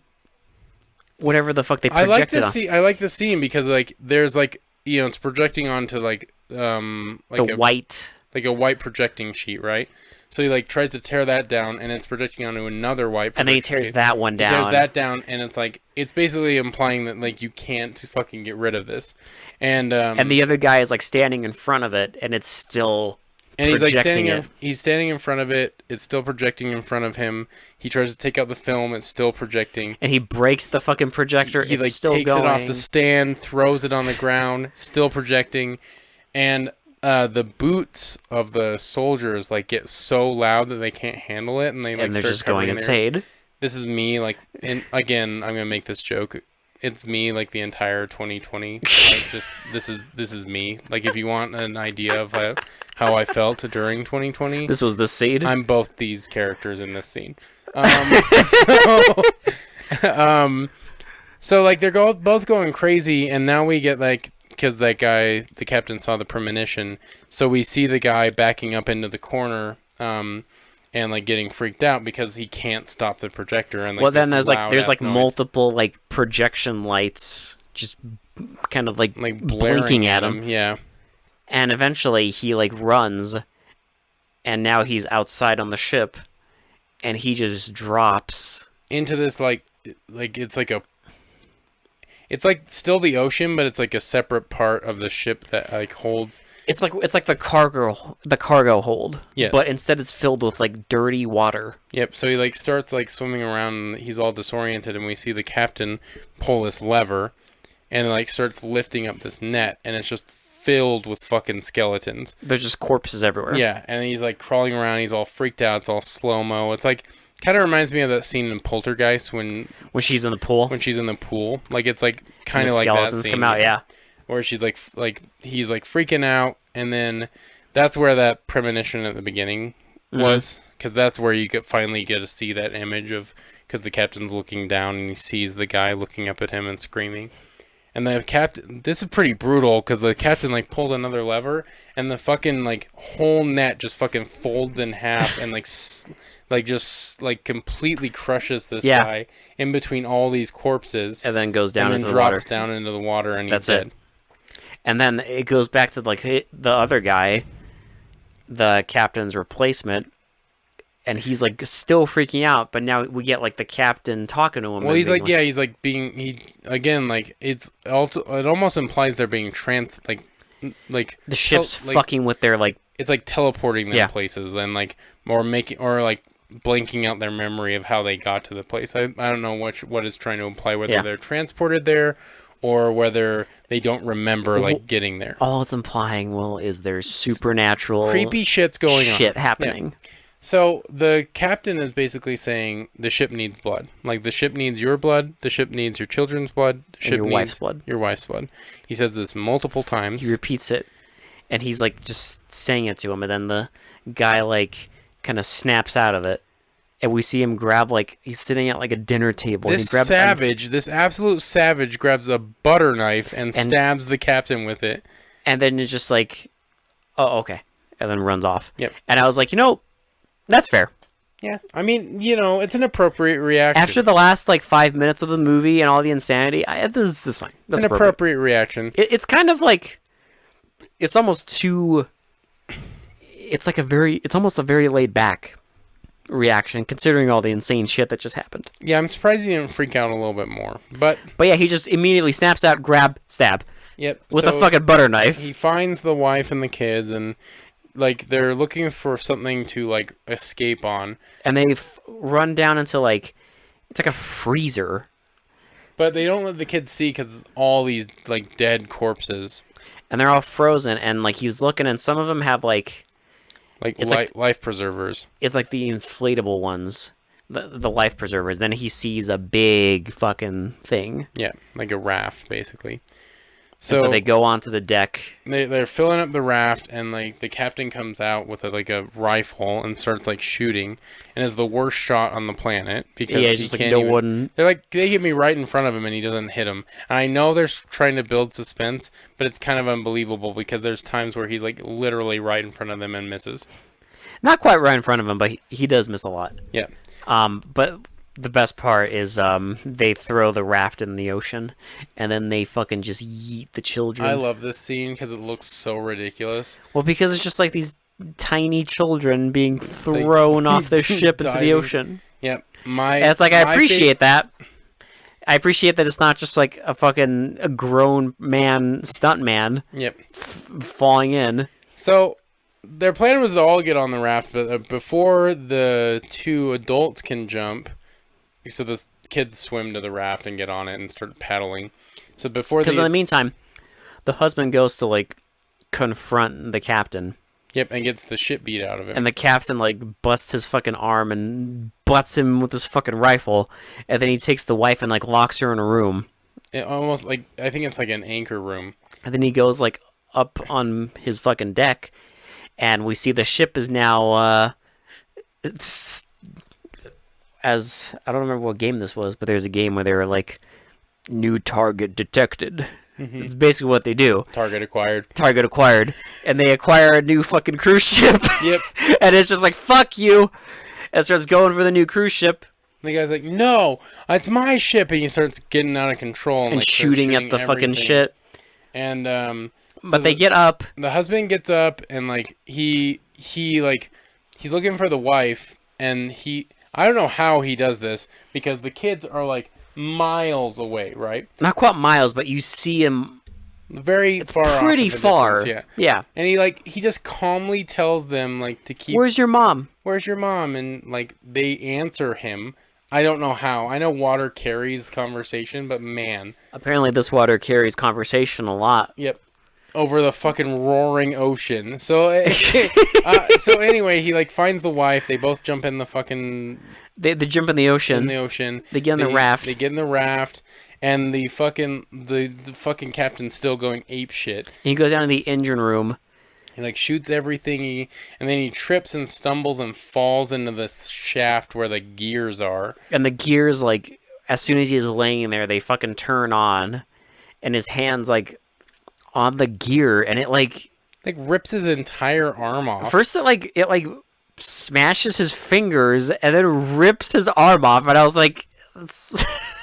whatever the fuck they I projected like this on. scene. I like this scene because like there's like it's projecting onto like The white. like a white projecting sheet, right? So he like tries to tear that down, and it's projecting onto another white. And then he projecting tears sheet. that one He down. tears that down, and it's like it's basically implying that like you can't fucking get rid of this, and the other guy is like standing in front of it, and it's still he's like projecting he's standing in front of it. It's still projecting in front of him. He tries to take out the film. It's still projecting. and he breaks the fucking projector. He it's like still takes going. it off the stand, throws it on the ground, still projecting, and the boots of the soldiers like get so loud that they can't handle it, and they like and they're start just going covering their ears. insane. This is me, like, and again, I'm gonna make this joke. It's me, like the entire 2020. Like, just this is me. Like, if you want an idea of how I felt during 2020, This was the scene. I'm both these characters in this scene. So, so like they're both going crazy, and now we get like because that guy, the captain, saw the premonition, so we see the guy backing up into the corner. And like getting freaked out because he can't stop the projector and like well, then this there's like loud-ass noise. multiple like projection lights just kind of like blaring blinking at him. Yeah, And eventually he like runs, and now he's outside on the ship, and he just drops. into this like it's like still the ocean, but it's like a separate part of the ship that like holds. It's like the cargo hold. Yes. But instead it's filled with like dirty water. Yep. So he like starts like swimming around, and he's all disoriented, and we see the captain pull this lever, and like starts lifting up this net, and it's just filled with fucking skeletons. There's just corpses everywhere. Yeah, and he's like crawling around. He's all freaked out. It's all slow mo. It's like kind of reminds me of that scene in Poltergeist when When she's in the pool. she's in the pool. Like it's like and kind the of like that skeletons scene. come out, yeah. Where she's like he's like freaking out, and then that's where that premonition at the beginning was, because that's where you could finally get to see that image of because the captain's looking down and he sees the guy looking up at him and screaming. And the captain, this is pretty brutal because the captain like pulled another lever and the fucking like whole net just fucking folds in half and like just like completely crushes this guy in between all these corpses, and then goes down and into then the water. drops down into the water, and That's he's dead. it. And then it goes back to like the other guy, the captain's replacement, and he's like still freaking out. But now we get like the captain talking to him. Well, he's like, yeah, he's like like it almost implies they're being like the ship's fucking with their like. It's like teleporting them places and like like blanking out their memory of how they got to the place. I don't know what it's trying to imply, whether they're transported there or whether they don't remember like getting there. All it's implying, Will, is there's supernatural creepy shit's going on. Shit happening. Yeah. So the captain is basically saying the ship needs blood. Like the ship needs your blood, the ship needs your children's blood, the ship your needs wife's blood. Your wife's blood. He says this multiple times. He repeats it, and he's like just saying it to him, and then the guy like kind of snaps out of it, and we see him grab like he's sitting at like a dinner table. This this absolute savage grabs a butter knife and stabs the captain with it. And then it's just like, oh, okay, and then runs off. Yep. And I was like, that's fair. Yeah. I mean, it's an appropriate reaction. After the last like 5 minutes of the movie and all the insanity, this is fine. That's it's an appropriate reaction. It's kind of like, it's almost too. It's almost a very laid back reaction considering all the insane shit that just happened. Yeah, I'm surprised he didn't freak out a little bit more. But yeah, he just immediately snaps out, grab, stab. Yep. With a fucking butter knife. He finds the wife and the kids, and like they're looking for something to like escape on. And they run down into like it's like a freezer. But they don't let the kids see because all these like dead corpses. And they're all frozen, and like he's looking, and some of them have like life preservers. It's like the inflatable ones, the life preservers. Then he sees a big fucking thing. Yeah, like a raft, basically. So they go onto the deck. They're filling up the raft, and like the captain comes out with a rifle and starts like shooting, and is the worst shot on the planet because he just can't even. They hit me right in front of him, and he doesn't hit him. And I know they're trying to build suspense, but it's kind of unbelievable because there's times where he's like literally right in front of them and misses. Not quite right in front of him, but he does miss a lot. Yeah. But the best part is they throw the raft in the ocean, and then they fucking just yeet the children. I love this scene because it looks so ridiculous. Well, because it's just like these tiny children being thrown off their ship into the ocean. Yep. And it's like, I appreciate that. I appreciate that it's not just like a grown man stuntman. Yep. Falling in. So their plan was to all get on the raft, but before the two adults can jump. So the kids swim to the raft and get on it and start paddling. So because in the meantime, the husband goes to like confront the captain. Yep, and gets the shit beat out of him. And the captain like busts his fucking arm and butts him with his fucking rifle, and then he takes the wife and like locks her in a room. It almost like I think it's like an anchor room. And then he goes like up on his fucking deck, and we see the ship is now. As I don't remember what game this was, but there's a game where they were like, new target detected. Mm-hmm. It's basically what they do. Target acquired. And they acquire a new fucking cruise ship. Yep. And it's just like, fuck you. And starts going for the new cruise ship. The guy's like, no, it's my ship. And he starts getting out of control. And like, shooting at the fucking shit. And, but they get up. The husband gets up and like, he's looking for the wife, and I don't know how he does this because the kids are like miles away, right? Not quite miles, but you see him very far off. Pretty far. Distance, yeah. And he just calmly tells them like to keep. Where's your mom? And like they answer him. I don't know how. I know water carries conversation, but man. Apparently this water carries conversation a lot. Yep. Over the fucking roaring ocean. So anyway, he like finds the wife. They both jump in the fucking. They jump in the ocean. They get in the raft. They get in the raft, and the fucking captain's still going ape shit. He goes down to the engine room, He like shoots everything, and then he trips and stumbles and falls into this shaft where the gears are. And the gears, like, as soon as he's laying there, they fucking turn on, and his hand's like on the gear, and it like Rips his entire arm off. first it smashes his fingers and then rips his arm off, and I was like,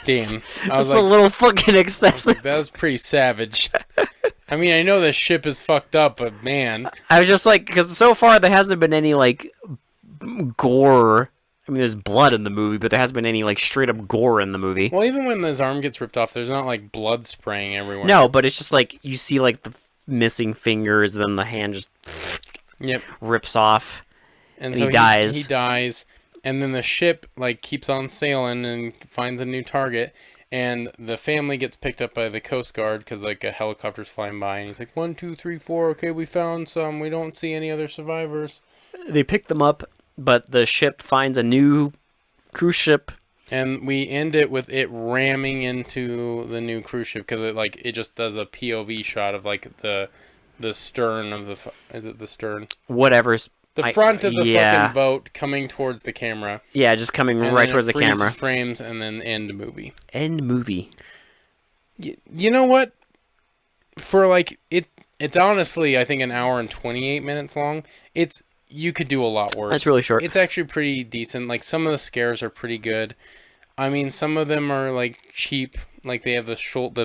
Damn, I that's was a like, little fucking excessive. that was pretty savage. I mean, I know the ship is fucked up, but man, I was just like, because so far there hasn't been any like gore. I mean, there's blood in the movie, but there hasn't been any like straight up gore in the movie. well, even when his arm gets ripped off, there's not like blood spraying everywhere. No, but it's just like you see like the missing fingers, then the hand just Yep. rips off. And he so dies. He dies, and then the ship like keeps on sailing and finds a new target. And the family gets picked up by the Coast Guard because like a helicopter's flying by, and he's like 1, 2, 3, 4. Okay, we found some. We don't see any other survivors. They pick them up, but the ship finds a new cruise ship. And we end it with it ramming into the new cruise ship because it just does a POV shot of like the stern of the is it the stern? Whatever's The front of the fucking boat coming towards the camera. Yeah, just coming And right then towards the it freezes camera. frames and then end movie. End movie. You know what? For like it's honestly I think an hour and 28 minutes long. You could do a lot worse. That's really short. It's actually pretty decent. Like some of the scares are pretty good. I mean, some of them are like cheap. Like they have the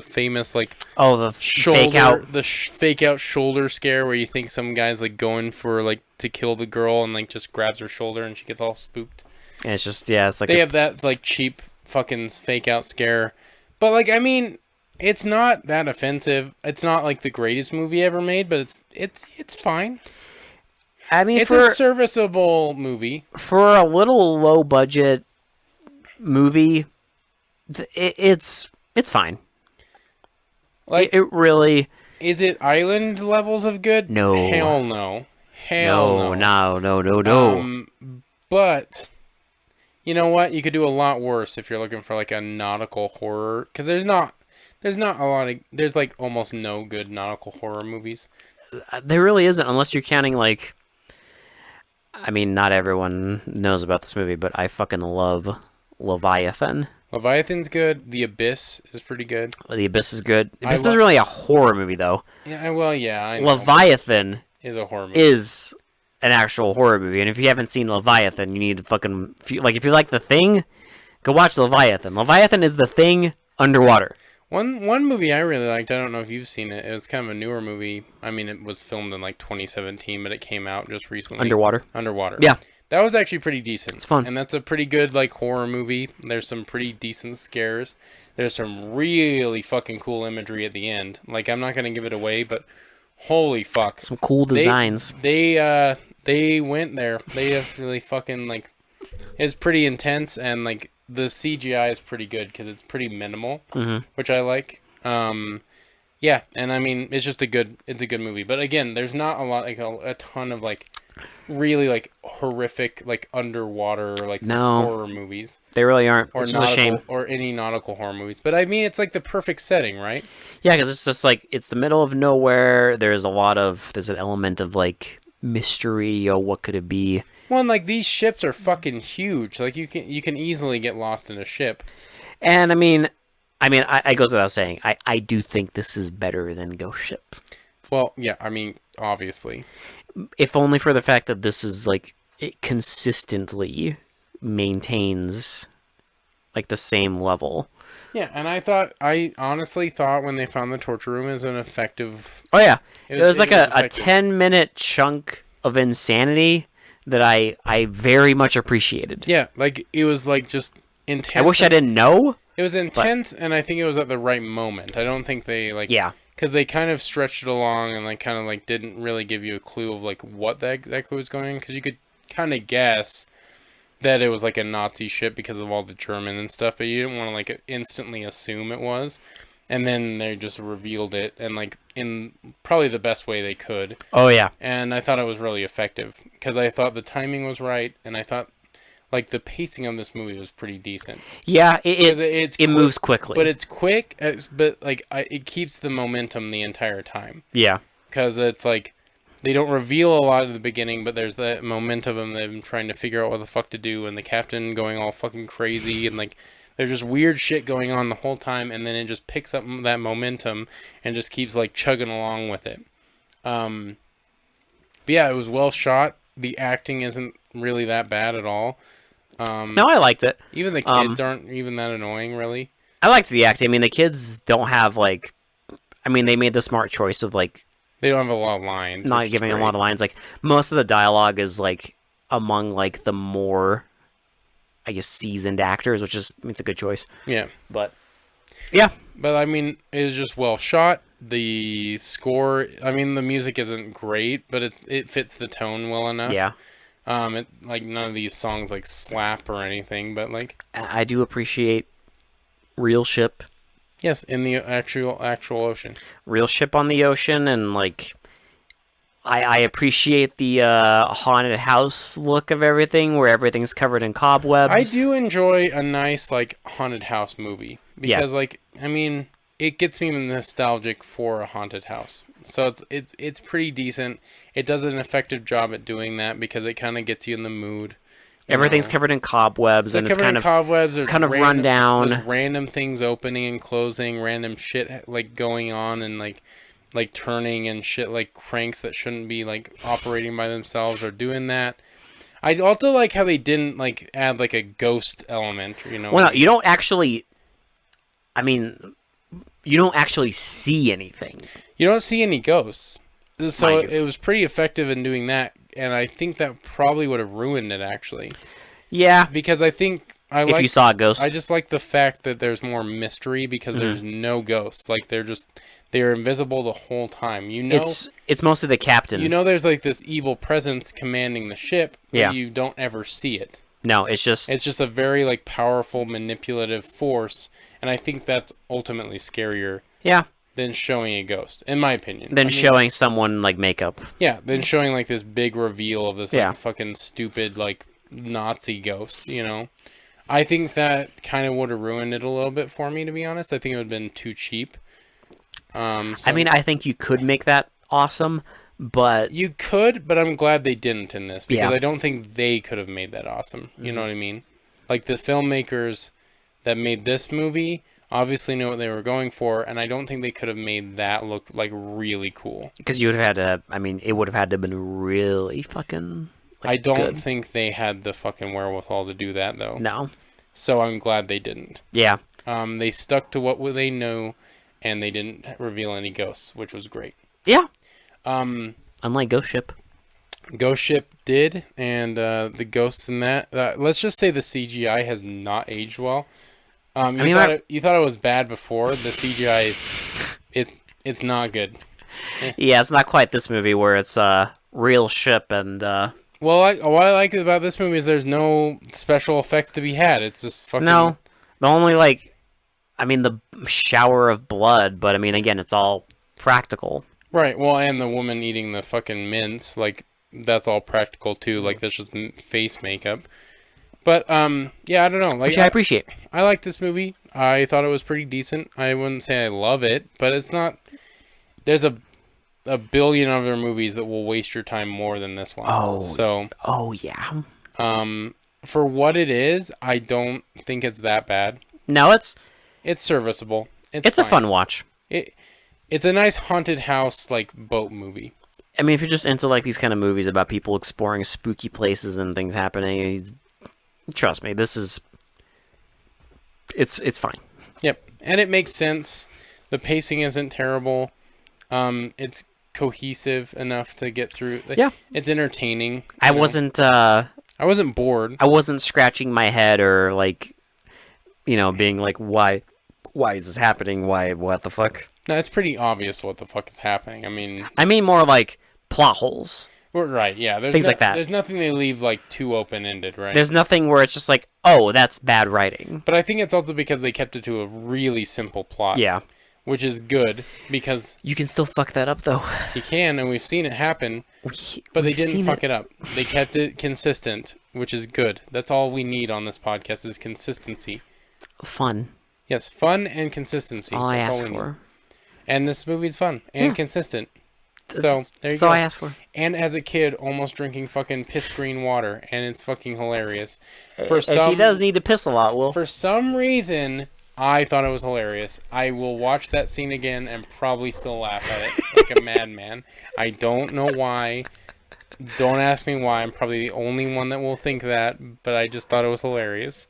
famous like the fake out shoulder scare where you think some guy's like going for like to kill the girl and like just grabs her shoulder and she gets all spooked. And it's just it's like they have that like cheap fucking fake out scare. But like I mean, it's not that offensive. It's not like the greatest movie ever made, but it's fine. I mean, it's a serviceable movie for a little low budget movie. It's fine. Like it really. Is it Island levels of good? No. Hell no. Hell no. But you know what? You could do a lot worse if you're looking for like a nautical horror, because there's not a lot of there's like almost no good nautical horror movies. There really isn't, unless you're counting like. I mean, not everyone knows about this movie, but I fucking love Leviathan. Leviathan's good. The Abyss is pretty good. The Abyss is good. The Abyss isn't really a horror movie, though. Yeah, well, yeah. I know. Leviathan is a horror movie. Is an actual horror movie, and if you haven't seen Leviathan, you need to fucking if you like The Thing, go watch Leviathan. Leviathan is The Thing underwater. One movie I really liked, I don't know if you've seen it, it was kind of a newer movie. I mean, it was filmed in like 2017, but it came out just recently. Underwater. Yeah. That was actually pretty decent. It's fun. And that's a pretty good like horror movie. There's some pretty decent scares. There's some really fucking cool imagery at the end. Like, I'm not going to give it away, but holy fuck. Some cool designs. They went there. They have really fucking like, it's pretty intense, and like the CGI is pretty good because it's pretty minimal, which I like. Yeah, and I mean it's a good movie. But again, there's not a lot like a ton of like really like horrific like underwater like horror movies. They really aren't, which is a shame. Or any nautical horror movies. But I mean, it's like the perfect setting, right? Yeah, because it's just like it's the middle of nowhere. There's an element of like mystery. What could it be? Well, and like these ships are fucking huge. Like you can easily get lost in a ship. And I mean, I goes without saying, I do think this is better than Ghost Ship. Well, yeah, I mean, obviously. If only for the fact that this is like it consistently maintains like the same level. Yeah, and I honestly thought when they found the torture room is an effective. Oh yeah, it was like a 10-minute chunk of insanity that I very much appreciated. Yeah, like it was like just intense. I wish I didn't know. It was intense, and I think it was at the right moment. I don't think they like because they kind of stretched it along and like kind of like didn't really give you a clue of like what that exactly was going on, because you could kind of guess that it was like a Nazi ship because of all the German and stuff, but you didn't want to like instantly assume it was. And then they just revealed it, and like in probably the best way they could. Oh yeah. And I thought it was really effective because I thought the timing was right, and I thought like the pacing of this movie was pretty decent. Yeah, it moves quickly, but it's quick. But like it keeps the momentum the entire time. Yeah, because it's like they don't reveal a lot at the beginning, but there's that momentum of them trying to figure out what the fuck to do, and the captain going all fucking crazy, and like there's just weird shit going on the whole time, and then it just picks up that momentum and just keeps like chugging along with it. But yeah, it was well shot. The acting isn't really that bad at all. No, I liked it. Even the kids aren't even that annoying, really. I liked the acting. I mean, the kids don't have like, I mean, they made the smart choice of like They don't have a lot of lines. not which is giving a great. lot of lines. Like most of the dialogue is like among like the more, I guess, seasoned actors, which is it's a good choice. Yeah. But yeah, But I mean, it was just well shot. The score, I mean, the music isn't great, but it fits the tone well enough. yeah, Like none of these songs like slap or anything, but like I do appreciate real ship yes, in the actual ocean. on the ocean, and like I appreciate the haunted house look of everything, where everything's covered in cobwebs. I do enjoy a nice like haunted house movie because like I mean, it gets me nostalgic for a haunted house. So it's pretty decent. It does an effective job at doing that because it kind of gets you in the mood. you Everything's know. covered in cobwebs, and it's covered kind in of cobwebs. There's kind of run down. There's random things opening and closing, random shit like going on, and like turning and shit like cranks that shouldn't be like operating by themselves are doing that. I also like how they didn't like add like a ghost element, you know. Well, no, you don't actually. I mean, you don't actually see anything. You don't see any ghosts, so Mind you. it was pretty effective in doing that, and I think that probably would have ruined it actually, Yeah, because I think if like you saw a ghost. I just like the fact that there's more mystery because there's no ghosts. Like they're invisible the whole time. You know, It's mostly the captain. you know, there's like this evil presence commanding the ship, but Yeah. you don't ever see it. No, it's just It's just a very like powerful manipulative force, and I think that's ultimately scarier yeah. than showing a ghost, in my opinion. Then I mean, showing someone like makeup. yeah, then showing like this big reveal of this like Yeah. fucking stupid like Nazi ghost, you know. I think that kind of would have ruined it a little bit for me, to be honest. I think it would have been too cheap. So I mean, I think you could make that awesome, but you could, but I'm glad they didn't in this because Yeah. Mm-hmm. I don't think they could have made that awesome. You know what I mean? Like the filmmakers that made this movie obviously knew what they were going for, and I don't think they could have made that look like really cool. because you would have had to. I mean, it would have had to have been really fucking. Like, I don't good. think they had the fucking wherewithal to do that though. No. So I'm glad they didn't. Yeah. They stuck to what they knew, and they didn't reveal any ghosts, which was great. Yeah. Um, Unlike Ghost Ship. Ghost Ship did, and the ghosts in that. Let's just say the CGI has not aged well. You thought it was bad before. The CGI it's not good. Yeah, it's not quite this movie where it's real ship and Well, what I like about this movie is there's no special effects to be had. It's just fucking no, the only like, I mean the shower of blood, but I mean again it's all practical. right. Well, and the woman eating the fucking mince, like that's all practical too. Like that's just face makeup. But yeah, I don't know. Like Which I appreciate. I like this movie. I thought it was pretty decent. I wouldn't say I love it, but it's not. There's a billion other movies that will waste your time more than this one. Oh. So Oh yeah. for what it is, I don't think it's that bad. No, it's Serviceable. a fine. fun watch. It's a nice haunted house like boat movie. I mean, if you're just into like these kind of movies about people exploring spooky places and things happening, trust me, this is it's fine. Yep, and it makes sense. The pacing isn't terrible. It's cohesive enough to get through. Yeah. It's entertaining. I you know? wasn't I wasn't bored. I wasn't scratching my head or like, being like, why is this happening? What the fuck? No, it's pretty obvious what the fuck is happening. I mean more like plot holes. We're right. Yeah, there's Things like that. There's nothing they leave like too open ended, right? There's nothing where it's just like, oh, that's bad writing. But I think it's also because they kept it to a really simple plot. Yeah. Which is good because You can still fuck that up though. you can, and we've seen it happen. But they didn't fuck it up. They kept it consistent, which is good. That's all we need on this podcast is consistency. Fun. Yes, fun and consistency. All I That's ask we need. for. And this movie's fun and consistent. So there you That's all go. I asked for. And as a kid, almost drinking fucking piss green water, and it's fucking hilarious. He does need to piss a lot, Will. For some reason, I thought it was hilarious. I will watch that scene again and probably still laugh at it like a madman. I don't know why. Don't ask me why. I'm probably the only one that will think that, but I just thought it was hilarious.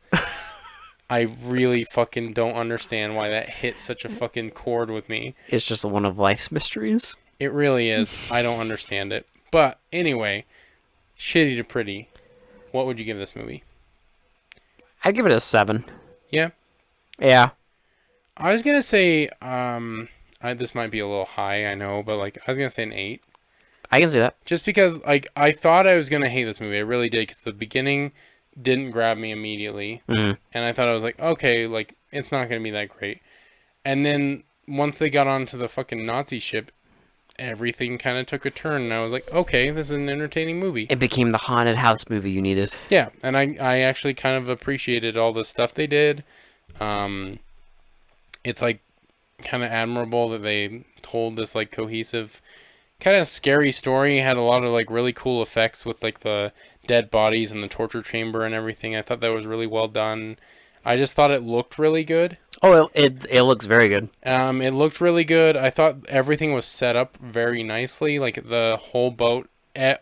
I really fucking don't understand why that hit such a fucking chord with me. It's just one of life's mysteries. It really is. I don't understand it. But anyway, shitty to pretty. What would you give this movie? I'd give it a 7. Yeah. Yeah. I was gonna say, this might be a little high, I know, but like I was gonna say an 8. I can see that. Just because like I thought I was gonna hate this movie, I really did, because the beginning didn't grab me immediately, and I thought I was like, okay, like it's not gonna be that great, and then once they got onto the fucking Nazi ship, everything kind of took a turn, and I was like, okay, this is an entertaining movie. It became the haunted house movie you needed. Yeah, and I actually kind of appreciated all the stuff they did. It's like kind of admirable that they told this like cohesive, kind of scary story. It had a lot of like really cool effects with like the dead bodies and the torture chamber and everything. I thought that was really well done. I just thought it looked really good. Oh, it looks very good. It looked really good. I thought everything was set up very nicely. Like the whole boat, the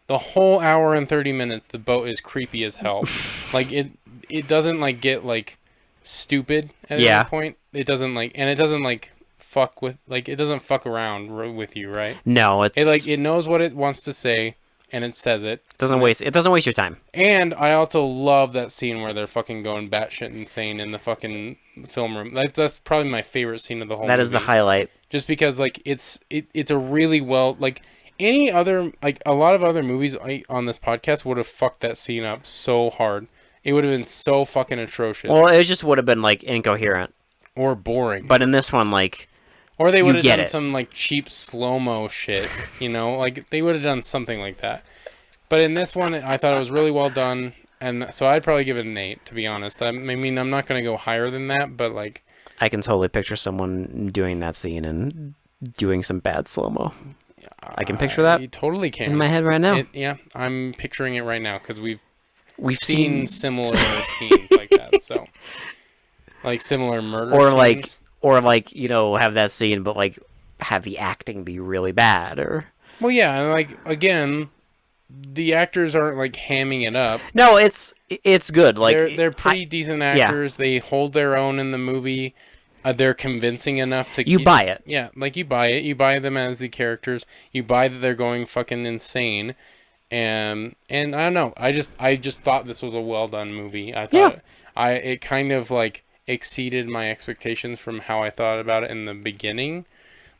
whole hour and 30 minutes, the boat is creepy as hell. Like it doesn't like get like stupid at any point. It doesn't like, and it doesn't like fuck with, like it doesn't fuck around with you, right? No, it knows what it wants to say, and it says it. It doesn't waste your time. And I also love that scene where they're fucking going batshit insane in the fucking film room. That's probably my favorite scene of the whole movie. That is the highlight. Just because like it's a really well, like any other, like a lot of other movies on this podcast would have fucked that scene up so hard. It would have been so fucking atrocious. Well, it just would have been like incoherent or boring. But in this one, like, or they would have done some like cheap slow-mo shit, you know? Like they would have done something like that. But in this one, I thought it was really well done, and so I'd probably give it an 8, to be honest. I mean, I'm not going to go higher than that, but like, I can totally picture someone doing that scene and doing some bad slow-mo. I can picture that. You totally can. In my head right now. Yeah, I'm picturing it right now because we've seen similar scenes like that. So, like similar murder scenes. Or like, you know, have that scene, but like have the acting be really bad, or. Well, yeah, and like again, the actors aren't like hamming it up. No, it's good. Like they're pretty decent actors. Yeah. They hold their own in the movie. They're convincing enough to buy it. Yeah, like you buy it. You buy them as the characters. You buy that they're going fucking insane. And I don't know. I just thought this was a well done movie. I thought it kind of like exceeded my expectations from how I thought about it in the beginning.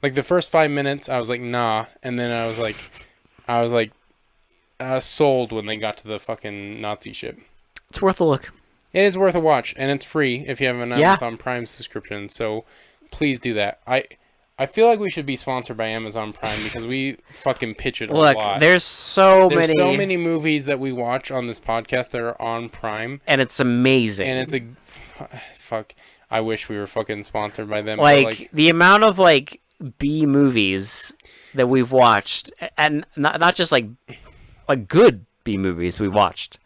Like the first 5 minutes, I was like, nah, and then I was like sold when they got to the fucking Nazi ship. It's worth a look. It is worth a watch, and it's free if you have an Amazon Prime subscription. So please do that. I feel like we should be sponsored by Amazon Prime because we fucking pitch it a lot. Look, there's so many movies that we watch on this podcast that are on Prime, and it's amazing. And it's fuck. I wish we were fucking sponsored by them. Like the amount of like B movies that we've watched, and not just like good B movies we watched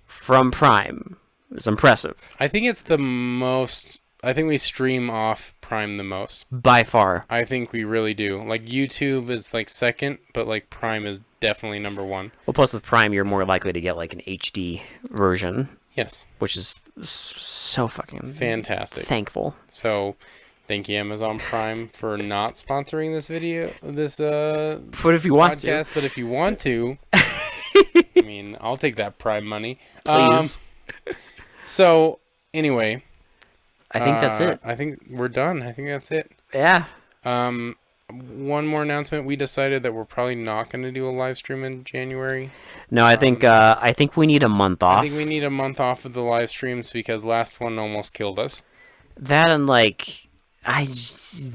from Prime, is impressive. I think it's the most. I think we stream off Prime the most. By far. I think we really do. Like YouTube is like second, but like Prime is definitely number one. Well, plus with Prime, you're more likely to get like an HD version. Yes. Which is so fucking fantastic. Thankful. So, thank you Amazon Prime for not sponsoring this video, But if you want podcast. to. But if you want to, I mean, I'll take that Prime money. Please. So anyway. I think that's it. I think we're done. I think that's it. Yeah. One more announcement. We decided that we're probably not going to do a live stream in January. No, I think we need a month off. I think we need a month off of the live streams because last one almost killed us. That and like,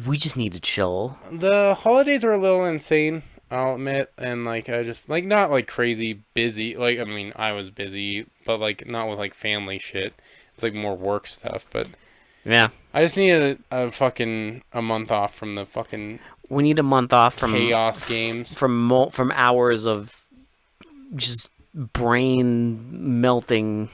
we just need to chill. The holidays were a little insane, I'll admit, and like I just like not like crazy busy. Like I mean, I was busy, but like not with like family shit. It's like more work stuff, but. Yeah. I just needed a fucking month off from the fucking We need a month off from Chaos games. from hours of just brain melting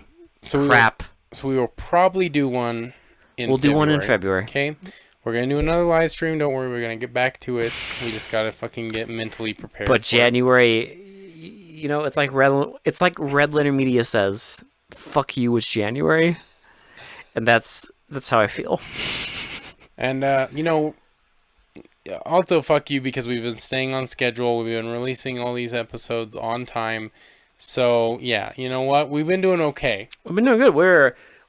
crap. So we will probably do one in We'll do one in February. Okay? We're going to do another live stream. Don't worry. We're going to get back to it. We just got to fucking get mentally prepared. But for it. January, you know, it's like Red Letter Media says, "Fuck you, it's January," and that's how I feel. And you know, also fuck you because we've been staying on schedule. We've been releasing all these episodes on time. So yeah, you know what? We've been doing okay. We've been doing good.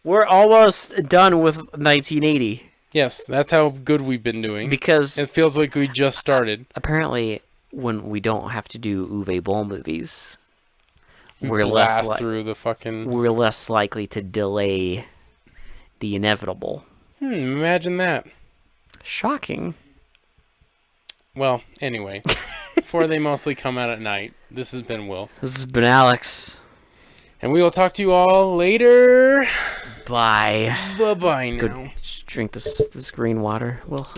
We're almost done with 1980 Yes, that's how good we've been doing. because It feels like we just started. apparently when we don't have to do Uwe Boll movies, we're Blast through the fucking. less likely to delay the inevitable. Imagine that. Shocking. Well, anyway, before they mostly come out at night, this has been Will. This has been Alex. And we will talk to you all later. Bye. Bye-bye now. Go drink this green water. Will.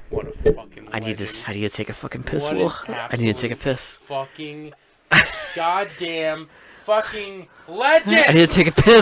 What a fucking I need to take a fucking piss. What Will. an I need to take a piss. Fucking goddamn fucking legend. I need to take a piss.